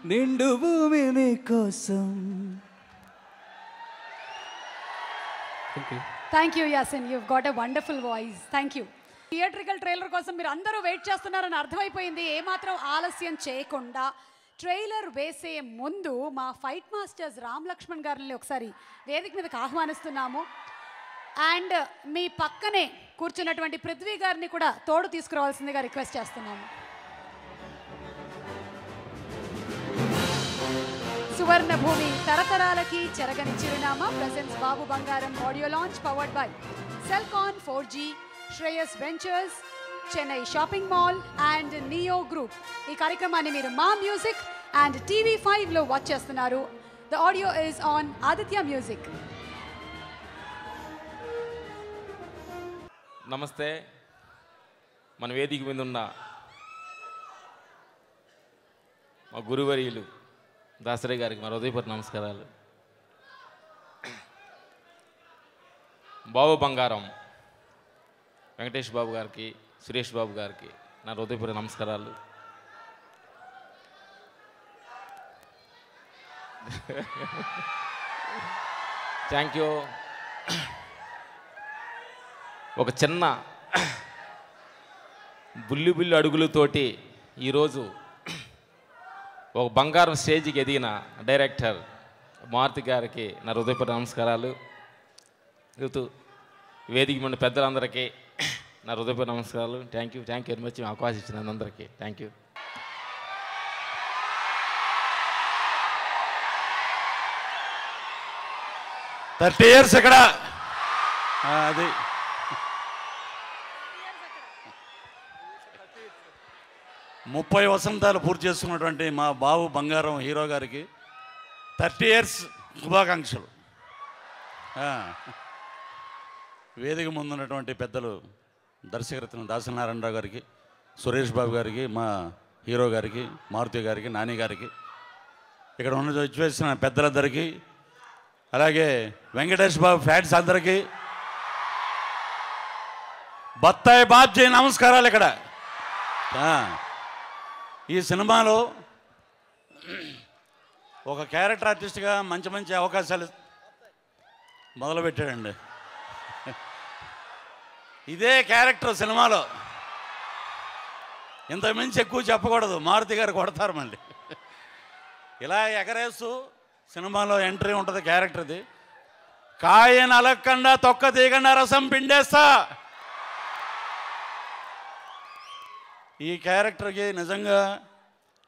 నిండు భూమి నీ కోసం. Thank you Yasin, you've got a wonderful voice. Thank you. Theatrical trailer కోసం మీరు అందరూ వెయిట్ చేస్తున్నారని అర్థమైపోయింది. ఏమాత్రం ఆలస్యం చేయకుండా ట్రైలర్ వేసే ముందు మా ఫైట్ మాస్టర్స్ రామ్ లక్ష్మణ్ గారిని ఒకసారి వేదిక మీదకి ఆహ్వానిస్తున్నాము. అండ్ మీ పక్కనే కూర్చున్నటువంటి పృథ్వీ గారిని కూడా తోడు తీసుకురావాల్సిందిగా రిక్వెస్ట్ చేస్తున్నాము. సువర్ణ భూమి తరతరాలకి చెరగని చిరునామా ప్రెజెన్స్ బాబు బంగారం audio launch powered by Celkon 4G, Shreyas ventures, Chennai shopping mall and neo group. ఈ కార్యక్రమాన్ని మీరు మా మ్యూజిక్ అండ్ TV5లో వాచ్ చేస్తున్నారు. The audio is on Aditya music. నమస్తే. మన వేదిక మీద ఉన్న మా గురువర్యులు దాసరి గారికి మా హృదయపూర్వక నమస్కారాలు. బాబు బంగారం వెంకటేష్ బాబు గారికి, సురేష్ బాబు గారికి నా హృదయపూర్వక నమస్కారాలు. Thank you. ఒక చిన్న బుల్లి బుల్లి అడుగులతోటి ఈరోజు ఒక బంగారం స్టేజ్కి ఎదిగిన డైరెక్టర్ మారుతి గారికి నా హృదయపూర్వక నమస్కారాలు. వేదిక ఉన్న పెద్దలందరికీ నా హృదయపూర్వక నమస్కారాలు. Thank you very much. అవకాశం ఇచ్చిన అందరికీ థ్యాంక్ యూ. 30 years ఇక్కడ అది 30 వసంతాలు పూర్తి చేసుకున్నటువంటి మా బాబు బంగారం హీరో గారికి 30 years శుభాకాంక్షలు. వేదిక ముందున్నటువంటి పెద్దలు దర్శకరత్న దాసనారాయణరావు గారికి, సురేష్ బాబు గారికి, మా హీరో గారికి, మారుతి గారికి, నాని గారికి, ఇక్కడ ఉన్న వచ్చేసిన పెద్దలందరికీ, అలాగే వెంకటేష్ బాబు ఫ్యాన్స్ అందరికీ, బత్తాయి బాబ్జీ నమస్కారాలు. ఇక్కడ ఈ సినిమాలో ఒక క్యారెక్టర్ ఆర్టిస్ట్గా మంచి మంచి అవకాశాలు మొదలుపెట్టాడండి. ఇదే క్యారెక్టర్ సినిమాలో ఇంతకుమించి ఎక్కువ చెప్పకూడదు, మారుతి గారు కొడతారు మళ్ళీ. ఇలా ఎగరేస్తూ సినిమాలో ఎంట్రీ ఉంటుంది క్యారెక్టర్ది. కాయను అలక్కండా తొక్క తీగండా రసం పిండేస్తా. ఈ క్యారెక్టర్కి నిజంగా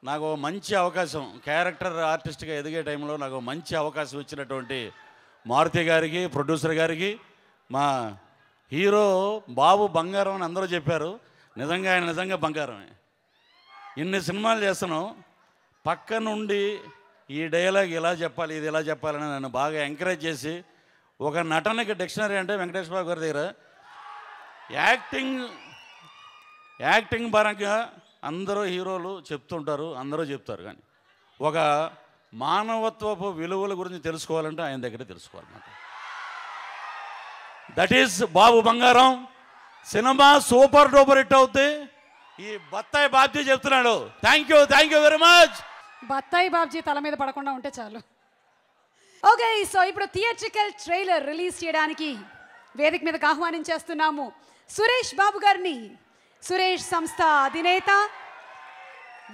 నాకు మంచి అవకాశం, క్యారెక్టర్ ఆర్టిస్ట్గా ఎదిగే టైంలో నాకు మంచి అవకాశం ఇచ్చినటువంటి మారుతి గారికి, ప్రొడ్యూసర్ గారికి, మా హీరో బాబు బంగారం అని అందరూ చెప్పారు. నిజంగా ఆయన నిజంగా బంగారమే. ఇన్ని సినిమాలు చేస్తున్నాం, పక్క నుండి ఈ డైలాగ్ ఇలా చెప్పాలి, ఇది ఇలా చెప్పాలని నన్ను బాగా ఎంకరేజ్ చేసి, ఒక నటనకి డిక్షనరీ అంటే వెంకటేష్ బాబు గారి దగ్గర యాక్టింగ్ పరంగా అందరూ హీరోలు చెప్తుంటారు, అందరూ చెప్తారు. కానీ ఒక మానవత్వపు విలువల గురించి తెలుసుకోవాలంటే ఆయన దగ్గరే తెలుసుకోవాలన్నమాట. దట్ ఈస్ బాబు బంగారం. సినిమా సూపర్ డూపర్ హిట్ అవుతుంది. ఈ బత్తాయి బాబ్జీ చెప్తున్నాడు. Thank you very much. బత్తాయి బాబ్జీ తల మీద పడకుండా ఉంటే చాలు. ఓకే, సో ఇప్పుడు థియేట్రికల్ ట్రైలర్ రిలీజ్ చేయడానికి వేదిక మీదకి ఆహ్వానించేస్తున్నాము సురేష్ బాబు గారిని. సురేష్ సంస్థ అధినేత,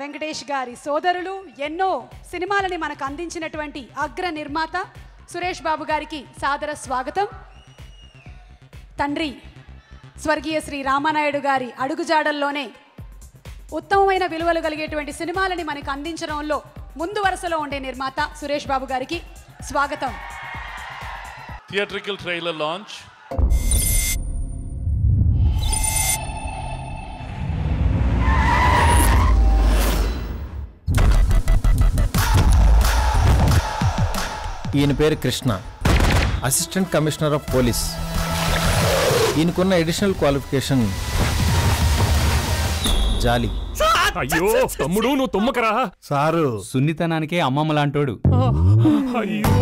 వెంకటేష్ గారి సోదరులు, ఎన్నో సినిమాలని మనకు అందించినటువంటి అగ్ర నిర్మాత సురేష్ బాబు గారికి సాదర స్వాగతం. తండ్రి స్వర్గీయ శ్రీ రామానాయుడు గారి అడుగుజాడల్లోనే ఉత్తమమైన విలువలు కలిగేటువంటి సినిమాలని మనకు అందించడంలో ముందు వరుసలో ఉండే నిర్మాత సురేష్ బాబు గారికి స్వాగతం. Theatrical trailer launch. ఈయన పేరు Krishna, assistant commissioner of police. ఈయనకున్న అడిషనల్ క్వాలిఫికేషన్ జాలి. అయ్యో తమ్ముడు, నువ్వు తుమ్మకరా సారు. సున్నితనానికే అమ్మమ్మ లాంటోడు. అయ్యో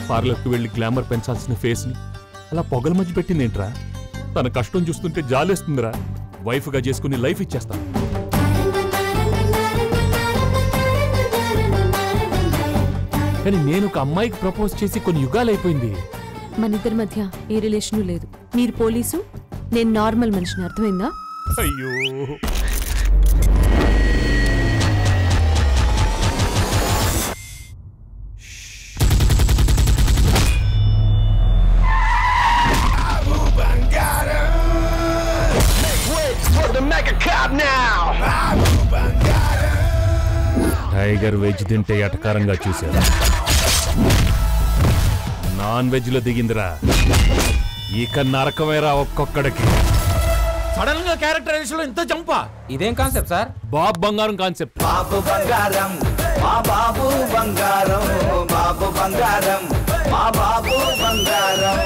పార్లర్కి వెళ్ళి గ్లామర్ పెంచాల్సిన ఫేస్ని అలా పొగల మధ్య పెట్టిందేంట్రా? తన కష్టం చూస్తుంటే జాలేస్తుందిరా. వైఫ్గా చేసుకుని లైఫ్ ఇచ్చేస్తాను. కానీ నేను ఒక అమ్మాయికి ప్రపోజ్ చేసి కొన్ని యుగాలు అయిపోయింది. మన ఇద్దరి మధ్య ఏ రిలేషను లేదు. మీరు పోలీసు, నేను నార్మల్ మనిషిని, అర్థమైందా? అయ్యో టైగర్ వెజ్ తింటే ఎటకారంగా చూశారు. నాన్ వెజ్ లో దిగిందిరా. ఇక నరకమేరా ఒక్కొక్కడికి. సడన్ గా క్యారెక్టరైజేషన్ లో ఇంత చంపా. ఇదేం కాన్సెప్ట్ సార్? బాబు బంగారం కాన్సెప్ట్. బాబు బంగారం మా బాబు బంగారం, బాబు బంగారం మా బాబు బంగారం.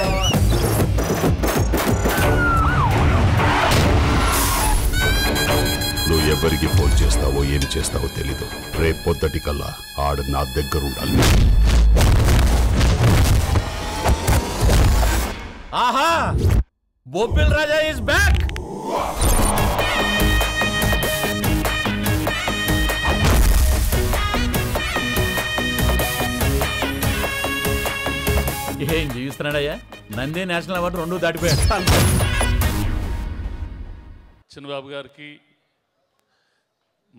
నువ్వు ఎవరికి ఫోన్ చేస్తావో ఏం చేస్తావో తెలీదు. రేపు పొద్దుటి కల్లా ఆడు నా దగ్గర ఉండాలి. ఆహా, బొబ్బిల్ రాజా ఇస్ బ్యాక్. ఏం జీవిస్తున్నాడయ్యా? నంది నేషనల్ అవార్డు 2 దాటిపోయాడు. చిన్నబాబు గారికి,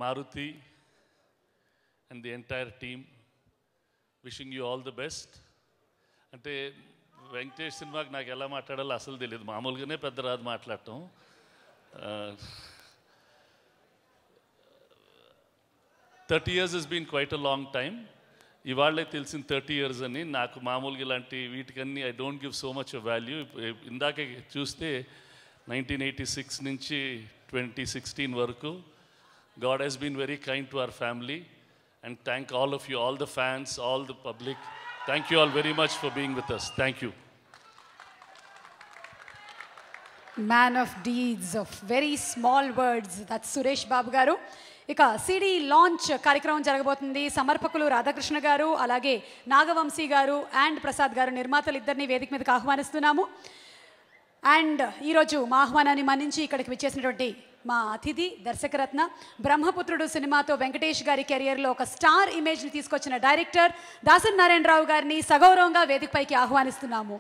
Maruthi and the entire team wishing you all the best. అంటే వెంకటేష్ సినిమాకి నాకు ఎలా మాట్లాడాలో అసలు తెలియదు. మామూలుగానే పెద్ద రాదు మాట్లాడటం. 30 years has been quite a long time. ఇవాళ్ళే తెలిసిన 30 years అని. నాకు మామూలుగా ఇలాంటి వీటికన్నీ I don't give so much value. ఇందాకే చూస్తే 1986 నుంచి 2016 వరకు God has been very kind to our family, and thank all of you, all the fans, all the public. Thank you all very much for being with us. Thank you. Man of deeds, of very small words. That's Suresh Babu garu. ఇక CD launch కార్యక్రమం జరగబోతుంది. సమర్పకులు రాధాకృష్ణ గారు, అలాగే నాగవంశీ గారు and Prasad గారు, నిర్మాతలు ఇద్దరిని వేదిక మీదకి ఆహ్వానిస్తున్నాము. అండ్ ఈరోజు మా ఆహ్వానాన్ని మన్నించి ఇక్కడికి విచ్చేసినటువంటి మా అతిథి దర్శకరత్న, బ్రహ్మపుత్రుడు సినిమాతో వెంకటేష్ గారి కెరియర్లో ఒక స్టార్ ఇమేజ్ని తీసుకొచ్చిన డైరెక్టర్ దాసరి నారాయణరావు గారిని సగౌరవంగా వేదికపైకి ఆహ్వానిస్తున్నాము.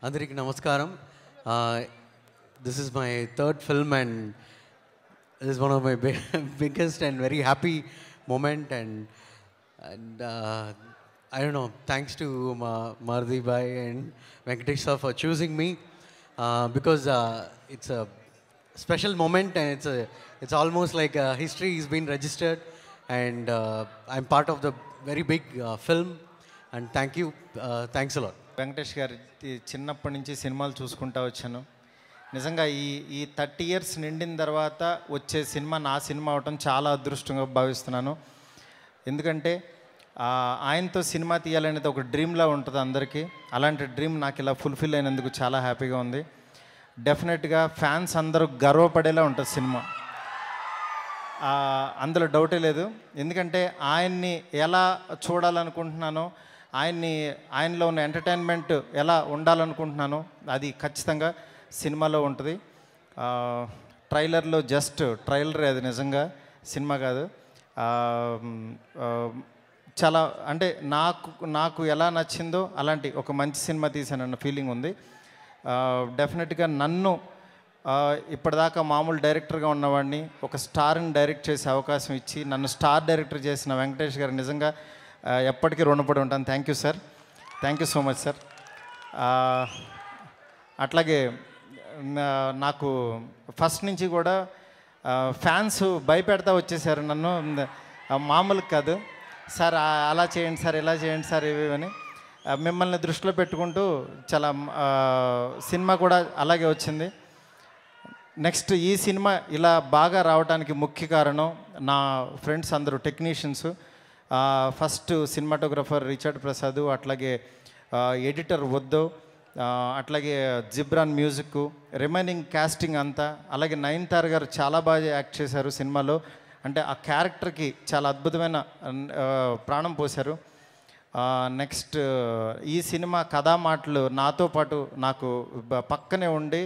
అందరికీ నమస్కారం. This is my third film and this is one of my biggest and very happy moment and I don't know, thanks to Maruti bhai and Venkatesh sir for choosing me because it's a special moment and it's almost like history has been registered and I'm part of the very big film and thank you, thanks a lot. Venkatesh గారి చిన్నప్పటి నుంచి సినిమాలు చూసుకుంటూ వచ్చాను. నిజంగా ఈ 30 years నిండిన తర్వాత వచ్చే సినిమా నా సినిమా అవటం చాలా అదృష్టంగా భావిస్తున్నాను. ఎందుకంటే ఆయనతో సినిమా తీయాలనేది ఒక డ్రీమ్లా ఉంటుంది అందరికీ. అలాంటి డ్రీమ్ నాకు ఇలా ఫుల్ఫిల్ అయినందుకు చాలా హ్యాపీగా ఉంది. డెఫినెట్గా ఫ్యాన్స్ అందరూ గర్వపడేలా ఉంటుంది సినిమా, అందులో డౌటే లేదు. ఎందుకంటే ఆయన్ని ఎలా చూడాలనుకుంటున్నానో, ఆయనలో ఉన్న ఎంటర్టైన్మెంట్ ఎలా ఉండాలనుకుంటున్నానో అది ఖచ్చితంగా సినిమాలో ఉంటుంది. ట్రైలర్లో జస్ట్ ట్రైలరే, అది నిజంగా సినిమా కాదు. చాలా అంటే నాకు ఎలా నచ్చిందో అలాంటి ఒక మంచి సినిమా తీశానన్న ఫీలింగ్ ఉంది. డెఫినెట్గా నన్ను ఇప్పటిదాకా మామూలు డైరెక్టర్గా ఉన్నవాడిని ఒక స్టార్ని డైరెక్ట్ చేసే అవకాశం ఇచ్చి నన్ను స్టార్ డైరెక్టర్ చేసిన వెంకటేష్ గారు నిజంగా ఎప్పటికీ రుణపడి ఉంటాను. Thank you sir, thank you so much sir. అట్లాగే నాకు ఫస్ట్ నుంచి కూడా ఫ్యాన్స్ భయపెడతా వచ్చేసారు నన్ను, మామూలు కాదు. సార్ అలా చేయండి సార్, ఇలా చేయండి సార్, ఇవి అని మిమ్మల్ని దృష్టిలో పెట్టుకుంటూ చాలా సినిమా కూడా అలాగే వచ్చింది. నెక్స్ట్ ఈ సినిమా ఇలా బాగా రావడానికి ముఖ్య కారణం నా ఫ్రెండ్స్ అందరూ technicians. First cinematographer Richard Prasad, అట్లాగే ఎడిటర్ వద్దు, అట్లాగే జిబ్రాన్ మ్యూజిక్, రిమైనింగ్ కాస్టింగ్ అంతా, అలాగే నయనతార గారు చాలా బాగా యాక్ట్ చేశారు సినిమాలో. అంటే ఆ క్యారెక్టర్కి చాలా అద్భుతమైన ప్రాణం పోశారు. నెక్స్ట్ ఈ సినిమా కథా మాటలు నాతో పాటు నాకు పక్కనే ఉండి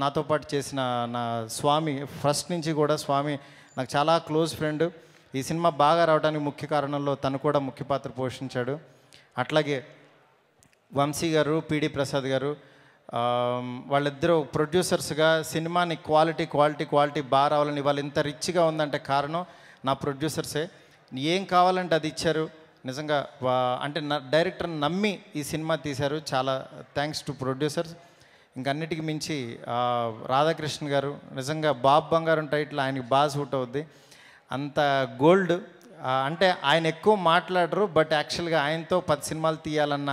నాతో పాటు చేసిన నా స్వామి, ఫస్ట్ నుంచి కూడా స్వామి నాకు చాలా క్లోజ్ ఫ్రెండ్. ఈ సినిమా బాగా రావడానికి ముఖ్య కారణంలో తను కూడా ముఖ్య పాత్ర పోషించాడు. అట్లాగే వంశీ గారు, పిడి ప్రసాద్ గారు, వాళ్ళిద్దరూ ప్రొడ్యూసర్స్గా సినిమాని క్వాలిటీ బాగా రావాలని వాళ్ళు ఇంత రిచ్గా ఉందంటే కారణం నా ప్రొడ్యూసర్సే. ఏం కావాలంటే అది ఇచ్చారు. నిజంగా అంటే డైరెక్టర్ని నమ్మి ఈ సినిమా తీశారు. చాలా థ్యాంక్స్ టు ప్రొడ్యూసర్స్. ఇంకన్నిటికి మించి రాధాకృష్ణ గారు, నిజంగా బాబు బంగారం టైటిల్ ఆయనకి బాగా సూట్ అవుద్ది. అంత గోల్డ్. అంటే ఆయన ఎక్కువ మాట్లాడరు, బట్ యాక్చువల్గా ఆయనతో 10 సినిమాలు తీయాలన్న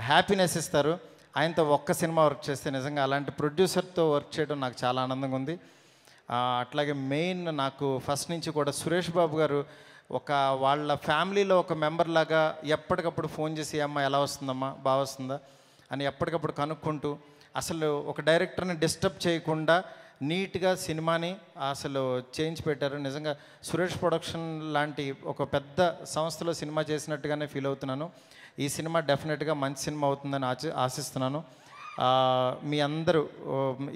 హ్యాపీనెస్ ఇస్తారు. ఆయనతో ఒక్క సినిమా వర్క్ చేస్తే నిజంగా అలాంటి ప్రొడ్యూసర్తో వర్క్ చేయడం నాకు చాలా ఆనందంగా ఉంది. అట్లాగే మెయిన్ నాకు ఫస్ట్ నుంచి కూడా సురేష్ బాబు గారు ఒక వాళ్ళ ఫ్యామిలీలో ఒక మెంబర్ లాగా ఎప్పటికప్పుడు ఫోన్ చేసి అమ్మ ఎలా వస్తుందమ్మా, బాగా వస్తుందా అని ఎప్పటికప్పుడు కనుక్కుంటూ అసలు ఒక డైరెక్టర్ని డిస్టర్బ్ చేయకుండా నీట్గా సినిమాని అసలు చేంజ్ పెట్టారు. నిజంగా సురేష్ ప్రొడక్షన్ లాంటి ఒక పెద్ద సంస్థలో సినిమా చేసినట్టుగానే ఫీల్ అవుతున్నాను. ఈ సినిమా డెఫినెట్గా మంచి సినిమా అవుతుందని ఆశిస్తున్నాను. మీ అందరూ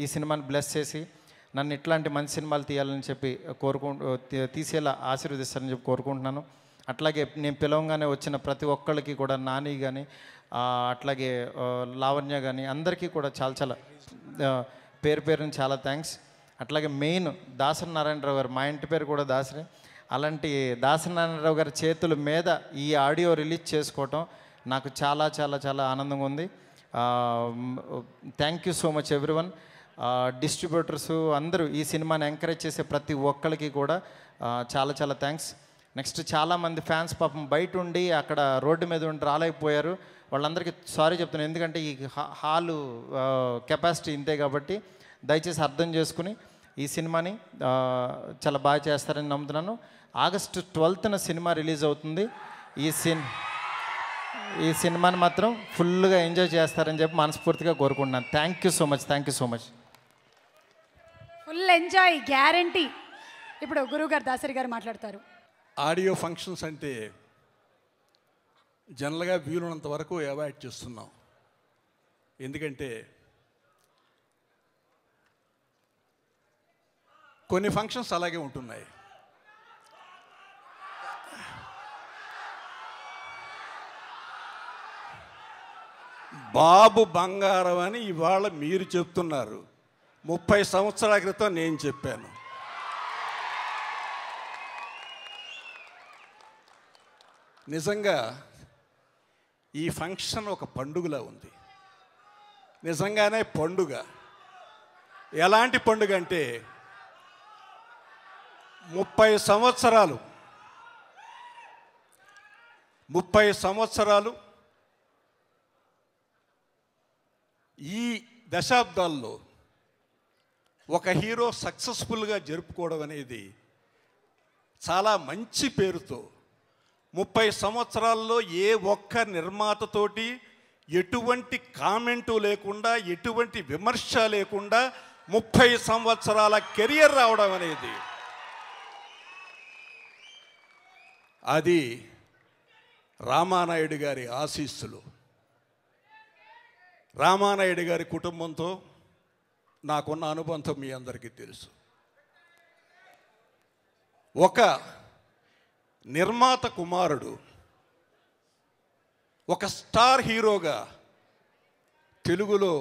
ఈ సినిమాని బ్లెస్ చేసి నన్ను ఇట్లాంటి మంచి సినిమాలు తీయాలని చెప్పి తీసేలా ఆశీర్వదిస్తారని చెప్పి కోరుకుంటున్నాను. అట్లాగే నేను పిలవంగానే వచ్చిన ప్రతి ఒక్కళ్ళకి కూడా, నాని కానీ అట్లాగే లావణ్య కానీ అందరికీ కూడా చాలా పేరుని చాలా థ్యాంక్స్. అట్లాగే మెయిన్ దాసరి నారాయణరావు గారు, మా ఇంటి పేరు కూడా దాసరి, అలాంటి దాసరి నారాయణరావు గారి చేతుల మీద ఈ ఆడియో రిలీజ్ చేసుకోవటం నాకు చాలా ఆనందంగా ఉంది. Thank you so much everyone. Distributors అందరూ ఈ సినిమాని ఎంకరేజ్ చేసే ప్రతి ఒక్కరికి కూడా చాలా థ్యాంక్స్. నెక్స్ట్ చాలామంది ఫ్యాన్స్ పాపం బయట ఉండి అక్కడ రోడ్డు మీద ఉండి రాలేకపోయారు. వాళ్ళందరికీ సారీ చెప్తున్నాను, ఎందుకంటే ఈ హాలు కెపాసిటీ ఇంతే కాబట్టి దయచేసి అర్థం చేసుకుని ఈ సినిమాని చాలా బాగా చేస్తారని నమ్ముతున్నాను. ఆగస్టు 12న సినిమా రిలీజ్ అవుతుంది. ఈ సినిమాని మాత్రం ఫుల్గా ఎంజాయ్ చేస్తారని చెప్పి మనస్ఫూర్తిగా కోరుకుంటున్నాను. Thank you so much. Full enjoy guarantee. ఇప్పుడు గురువుగారు దాసరి గారు మాట్లాడతారు. ఆడియో ఫంక్షన్స్ అంటే జనరల్గా వీలున్నంత వరకు అవాయిడ్ చేస్తున్నాం. ఎందుకంటే కొన్ని ఫంక్షన్స్ అలాగే ఉంటున్నాయి. బాబు బంగారం అని ఇవాళ మీరు చెప్తున్నారు. 30 సంవత్సరాల క్రితం నేను చెప్పాను. నిజంగా ఈ ఫంక్షన్ ఒక పండుగలా ఉంది. నిజంగానే పండుగ. ఎలాంటి పండుగ అంటే 30 సంవత్సరాలు ఈ దశాబ్దాల్లో ఒక హీరో సక్సెస్ఫుల్గా జరుపుకోవడం అనేది చాలా మంచి పేరుతో 30 సంవత్సరాల్లో ఏ ఒక్క నిర్మాతతోటి ఎటువంటి కామెంటు లేకుండా, ఎటువంటి విమర్శ లేకుండా 30 సంవత్సరాల కెరియర్ రావడం అనేది అది రామానాయుడు గారి ఆశీస్సులు. రామానాయుడు గారి కుటుంబంతో నాకున్న అనుబంధం మీ అందరికీ తెలుసు. ఒక నిర్మాత కుమారుడు ఒక స్టార్ హీరోగా తెలుగులో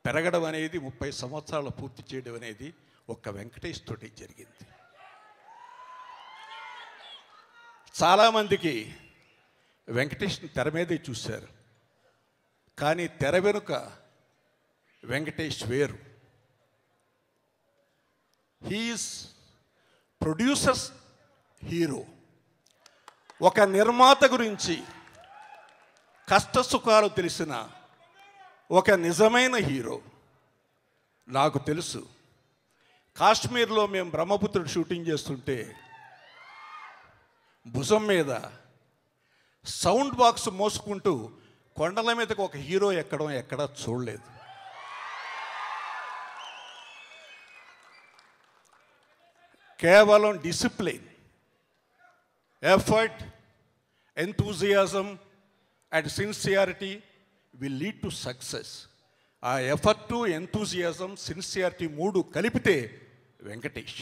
పెరగడం అనేది, 30 సంవత్సరాలు పూర్తి చేయడం అనేది ఒక్క వెంకటేష్ తోటి జరిగింది. చాలామందికి వెంకటేష్ని తెర మీదే చూశారు, కానీ తెర వెనుక వెంకటేష్ వేరు. హీఈస్ ప్రొడ్యూసర్స్ హీరో, ఒక నిర్మాత గురించి కష్టసుఖాలు తెలిసిన ఒక నిజమైన హీరో. నాకు తెలుసు, కాశ్మీర్లో మేము బ్రహ్మపుత్రుడు షూటింగ్ చేస్తుంటే భుజం మీద సౌండ్ బాక్స్ మోసుకుంటూ కొండల మీదకి ఒక హీరో ఎక్కడా చూడలేదు. కేవలం discipline, effort, enthusiasm and sincerity will lead to success. ఆ ఎఫర్టు, ఎంతూజియాజం, సిన్సియారిటీ 3 కలిపితే వెంకటేష్.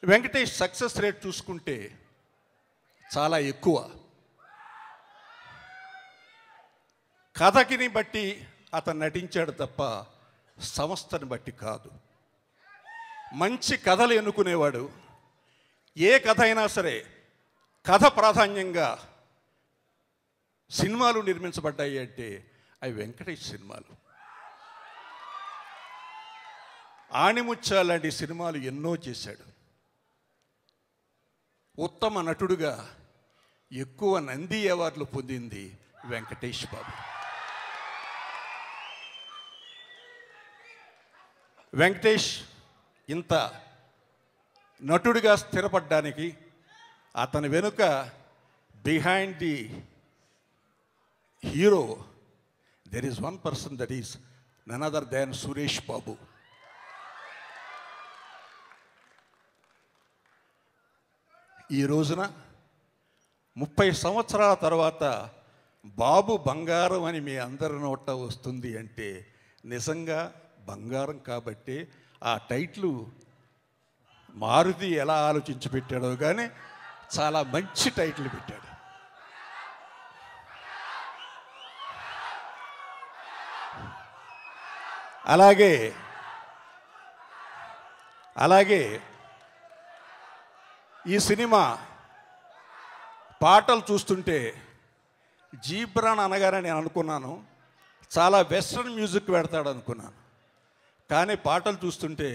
వెంకటేష్ సక్సెస్ రేట్ చూసుకుంటే చాలా ఎక్కువ. కథకిని బట్టి అతను నటించాడు తప్ప సంస్థని బట్టి కాదు. మంచి కథలు ఎన్నుకునేవాడు. ఏ కథ అయినా సరే కథ ప్రాధాన్యంగా సినిమాలు నిర్మించబడ్డాయి అంటే అవి వెంకటేష్ సినిమాలు. ఆణిముత్యాల లాంటి సినిమాలు ఎన్నో చేశాడు. ఉత్తమ నటుడుగా ఎక్కువ నంది అవార్డులు పొందింది వెంకటేష్ బాబు. వెంకటేష్ ఇంత నటుడిగా స్థిరపడ్డానికి అతని వెనుక behind the hero there is one person, that is none other than Suresh Babu. ఈ రోజున 30 సంవత్సరాల తర్వాత బాబు బంగారం అని మీ అందరి నోట వస్తుంది అంటే నిజంగా బంగారం కాబట్టి ఆ టైటిల్ మారుతి ఎలా ఆలోచించి పెట్టాడో కానీ చాలా మంచి టైటిల్ పెట్టాడు. అలాగే ఈ సినిమా పాటలు చూస్తుంటే జీబ్రాన్ అనగానే నేను అనుకున్నాను చాలా వెస్ట్రన్ మ్యూజిక్ పెడతాడు అనుకున్నాను. కానీ పాటలు చూస్తుంటే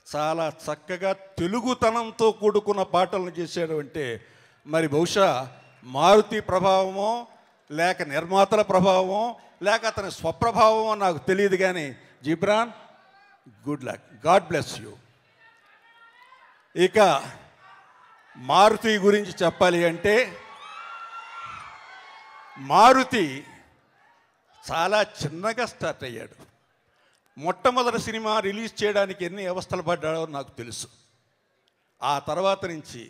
చాలా చక్కగా తెలుగుతనంతో కూడుకున్న పాటలను చేశాడు. అంటే మరి బహుశా మారుతి ప్రభావమో లేక నిర్మాతల ప్రభావమో లేక అతని స్వప్రభావమో నాకు తెలియదు. కానీ Ghibran, good luck, God bless you. ఇక మారుతి గురించి చెప్పాలి అంటే మారుతి చాలా చిన్నగా స్టార్ట్ అయ్యాడు. మొట్టమొదటి సినిమా రిలీజ్ చేయడానికి ఎన్ని అవస్థలు పడ్డాడో నాకు తెలుసు. ఆ తర్వాత నుంచి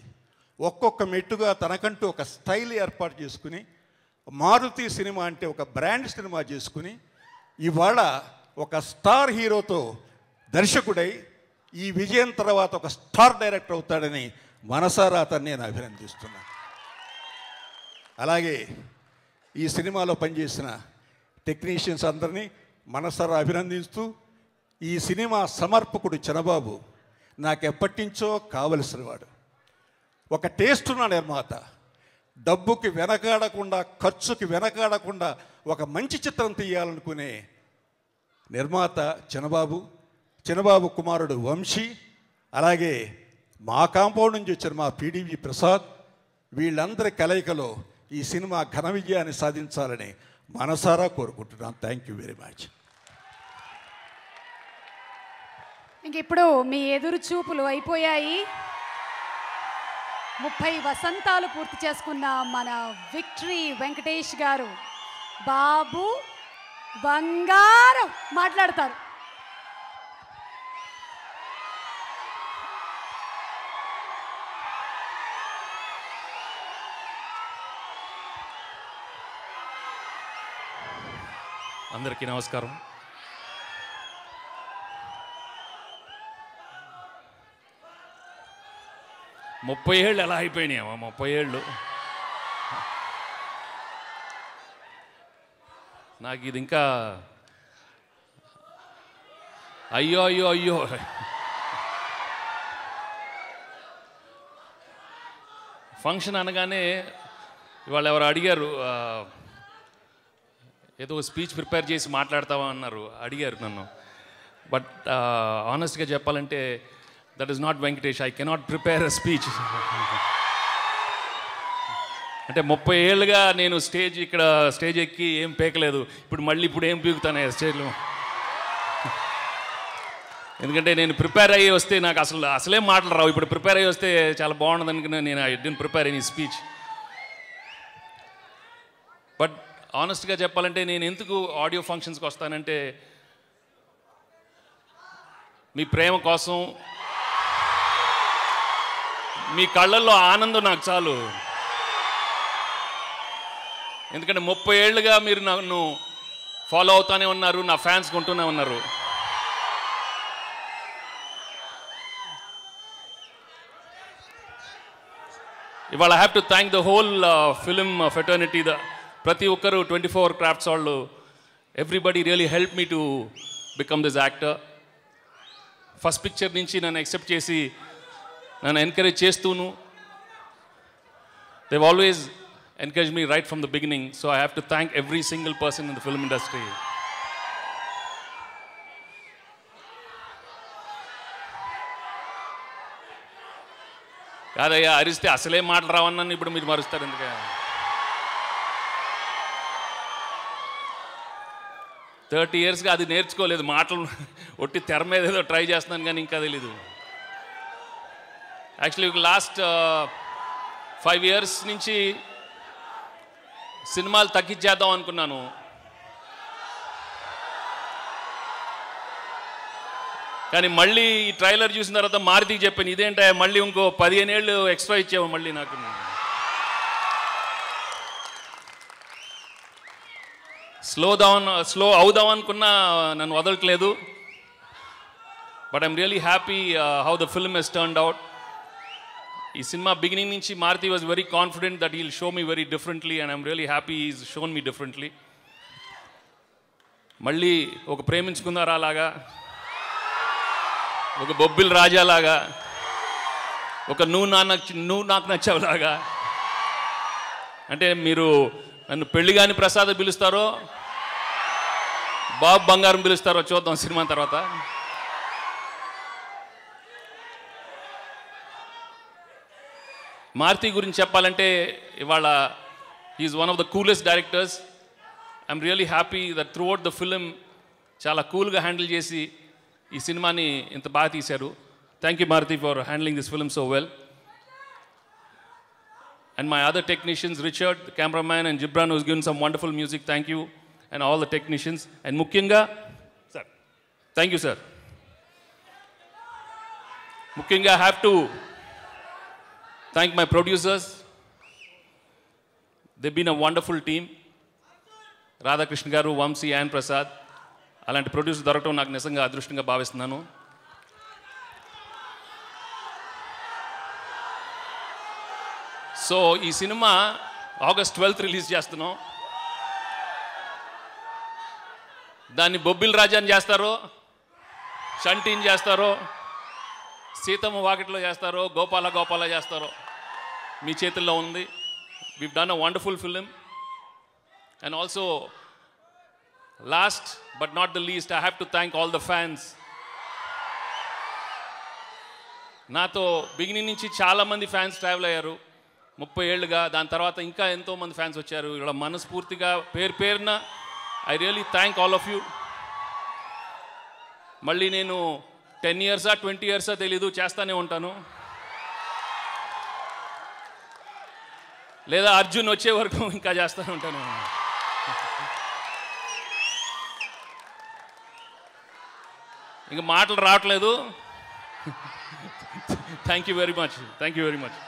ఒక్కొక్క మెట్టుగా తనకంటూ ఒక స్టైల్ ఏర్పాటు చేసుకుని మారుతి సినిమా అంటే ఒక బ్రాండ్ సినిమా చేసుకుని ఇవాళ ఒక స్టార్ హీరోతో దర్శకుడై ఈ విజయం తర్వాత ఒక స్టార్ డైరెక్టర్ అవుతాడని మనసారా అతన్ని నేను అభినందిస్తున్నాను. అలాగే ఈ సినిమాలో పనిచేసిన టెక్నీషియన్స్ అందరినీ మనసారా అభినందిస్తూ ఈ సినిమా సమర్పకుడు చిన్నబాబు నాకు ఎప్పటి నుంచో కావలసినవాడు. ఒక టేస్ట్ ఉన్న నిర్మాత, డబ్బుకి వెనకాడకుండా, ఖర్చుకి వెనకాడకుండా ఒక మంచి చిత్రం తీయాలనుకునే నిర్మాత చిన్నబాబు కుమారుడు వంశీ, అలాగే మా కాంపౌండ్ నుంచి వచ్చిన మా పీడీవి ప్రసాద్, వీళ్ళందరి కలయికలో ఈ సినిమా ఘన విజయాన్ని సాధించాలని మనసారా కోరుకుంటున్నాను. Thank you very much. ఇంక ఇప్పుడు మీ ఎదురు చూపులు అయిపోయాయి. 30 వసంతాలు పూర్తి చేసుకున్న మన విక్టరీ వెంకటేష్ గారు బాబు బంగారం మాట్లాడతారు. అందరికీ నమస్కారం. ముప్పై ఏళ్ళు ఎలా అయిపోయినాయమ్మా? 30 ఏళ్ళు. నాకు ఇది ఇంకా అయ్యో ఫంక్షన్ అనగానే ఇవాళ ఎవరు అడిగారు, ఏదో స్పీచ్ ప్రిపేర్ చేసి మాట్లాడతావా అన్నారు, అడిగారు నన్ను. బట్ ఆనెస్ట్గా చెప్పాలంటే that is not Venkatesh. I cannot prepare a speech. అంటే 30 ఏళ్ళుగా నేను స్టేజ్ ఎక్కి ఏం పేకలేదు. ఇప్పుడు ఏం పీకుతాను స్టేజ్లో. ఎందుకంటే నేను ప్రిపేర్ అయ్యి వస్తే నాకు అసలే మాటలు రావు. ఇప్పుడు ప్రిపేర్ అయ్యి వస్తే చాలా బాగుండదు అనుకున్నా. నేను I didn't prepare any speech. But ఆనెస్ట్గా చెప్పాలంటే నేను ఎందుకు ఆడియో ఫంక్షన్స్కి వస్తానంటే మీ ప్రేమ కోసం, మీ కళ్ళల్లో ఆనందం నాకు చాలు. ఎందుకంటే 30 ఏళ్ళుగా మీరు నన్ను ఫాలో అవుతానే ఉన్నారు, నా ఫ్యాన్స్ కొంటూనే ఉన్నారు. ఇవాళ I have to thank the whole film fraternity. ప్రతి ఒక్కరు 24 క్రాఫ్ట్స్ వాళ్ళు, everybody really help me to become this actor. First picture నుంచి నన్ను యాక్సెప్ట్ చేసి నన్ను encourage చేస్తూను, they've always encouraged me right from the beginning. So I have to thank every single person in the film industry. కాదయ్యా, అరిస్తే అసలే మాటలు రావన్నాను, ఇప్పుడు మీరు మరుస్తారు ఎందుకు? 30 yearsగా అది నేర్చుకోలేదు. మాటలు ఒట్టి తెర మీద ఏదో ట్రై చేస్తున్నాను కానీ ఇంకా తెలీదు. యాక్చువల్లీ లాస్ట్ 5 years నుంచి సినిమాలు తగ్గించేద్దాం అనుకున్నాను. కానీ మళ్ళీ ఈ ట్రైలర్ చూసిన తర్వాత మారుతికి చెప్పాను, ఇదేంటా మళ్ళీ ఇంకో 15 ఏళ్ళు ఎక్స్ట్రా ఇచ్చావు మళ్ళీ నాకు. స్లో అవుదాం అనుకున్నా నన్ను వదలట్లేదు. But I'm really happy how the film has turned out. ఈ సినిమా బిగినింగ్ నుంచి Maruthi was very confident that he'll show me very differently and I'm really happy is shown me differently. మళ్ళీ ఒక ప్రేమించుకుందారా లాగా, ఒక బొబ్బిల్ రాజాలాగా, ఒక నువ్వు నాకు నచ్చావులాగా. అంటే మీరు నన్ను పెళ్లిగాని ప్రసాద్ పిలుస్తారో బాబు బంగారం పిలుస్తారో చూద్దాం సినిమా తర్వాత. మారుతి గురించి చెప్పాలంటే ఇవాళ is one of the coolest directors. I'm really happy that throughout the film చాలా కూల్గా హ్యాండిల్ చేసి ఈ సినిమాని ఇంత బాగా తీశారు. Thank you Maruthi for handling this film so well. And my other technicians, Richard, the cameraman, and Gibran, who's given some wonderful music. Thank you. And all the technicians. And Mukyanga, sir. Thank you, sir. Mukyanga, I have to thank my producers. They've been a wonderful team. Radhakrishna Garu, Vamsi, and Prasad. అలాంటి producer దొరకడం నాకు నిజంగా అదృష్టంగా భావిస్తున్నాను. So ఈ cinema August 12th release చేస్తున్నాం. దాన్ని బొబ్బిల్ రాజాని చేస్తారో, షంటీని చేస్తారో, సీతమ్మ వాకిట్లో చేస్తారో, గోపాల చేస్తారో మీ చేతుల్లో ఉంది. we've done a wonderful film. And also, last but not the least, I have to thank all the fans. నాతో బిగినింగ్ నుంచి చాలామంది ఫ్యాన్స్ ట్రావెల్ అయ్యారు 30 ఏళ్ళుగా. దాని తర్వాత ఇంకా ఎంతోమంది ఫ్యాన్స్ వచ్చారు. ఇలా మనస్ఫూర్తిగా పేరున I really thank all of you. మళ్ళీ నేను 10 years 20 years తెలీదు, చేస్తానే ఉంటాను. లేదా అర్జున్ వచ్చే వరకు ఇంకా చేస్తూనే ఉంటాను. ఇంకా మాటలు రావట్లేదు. Thank you very much.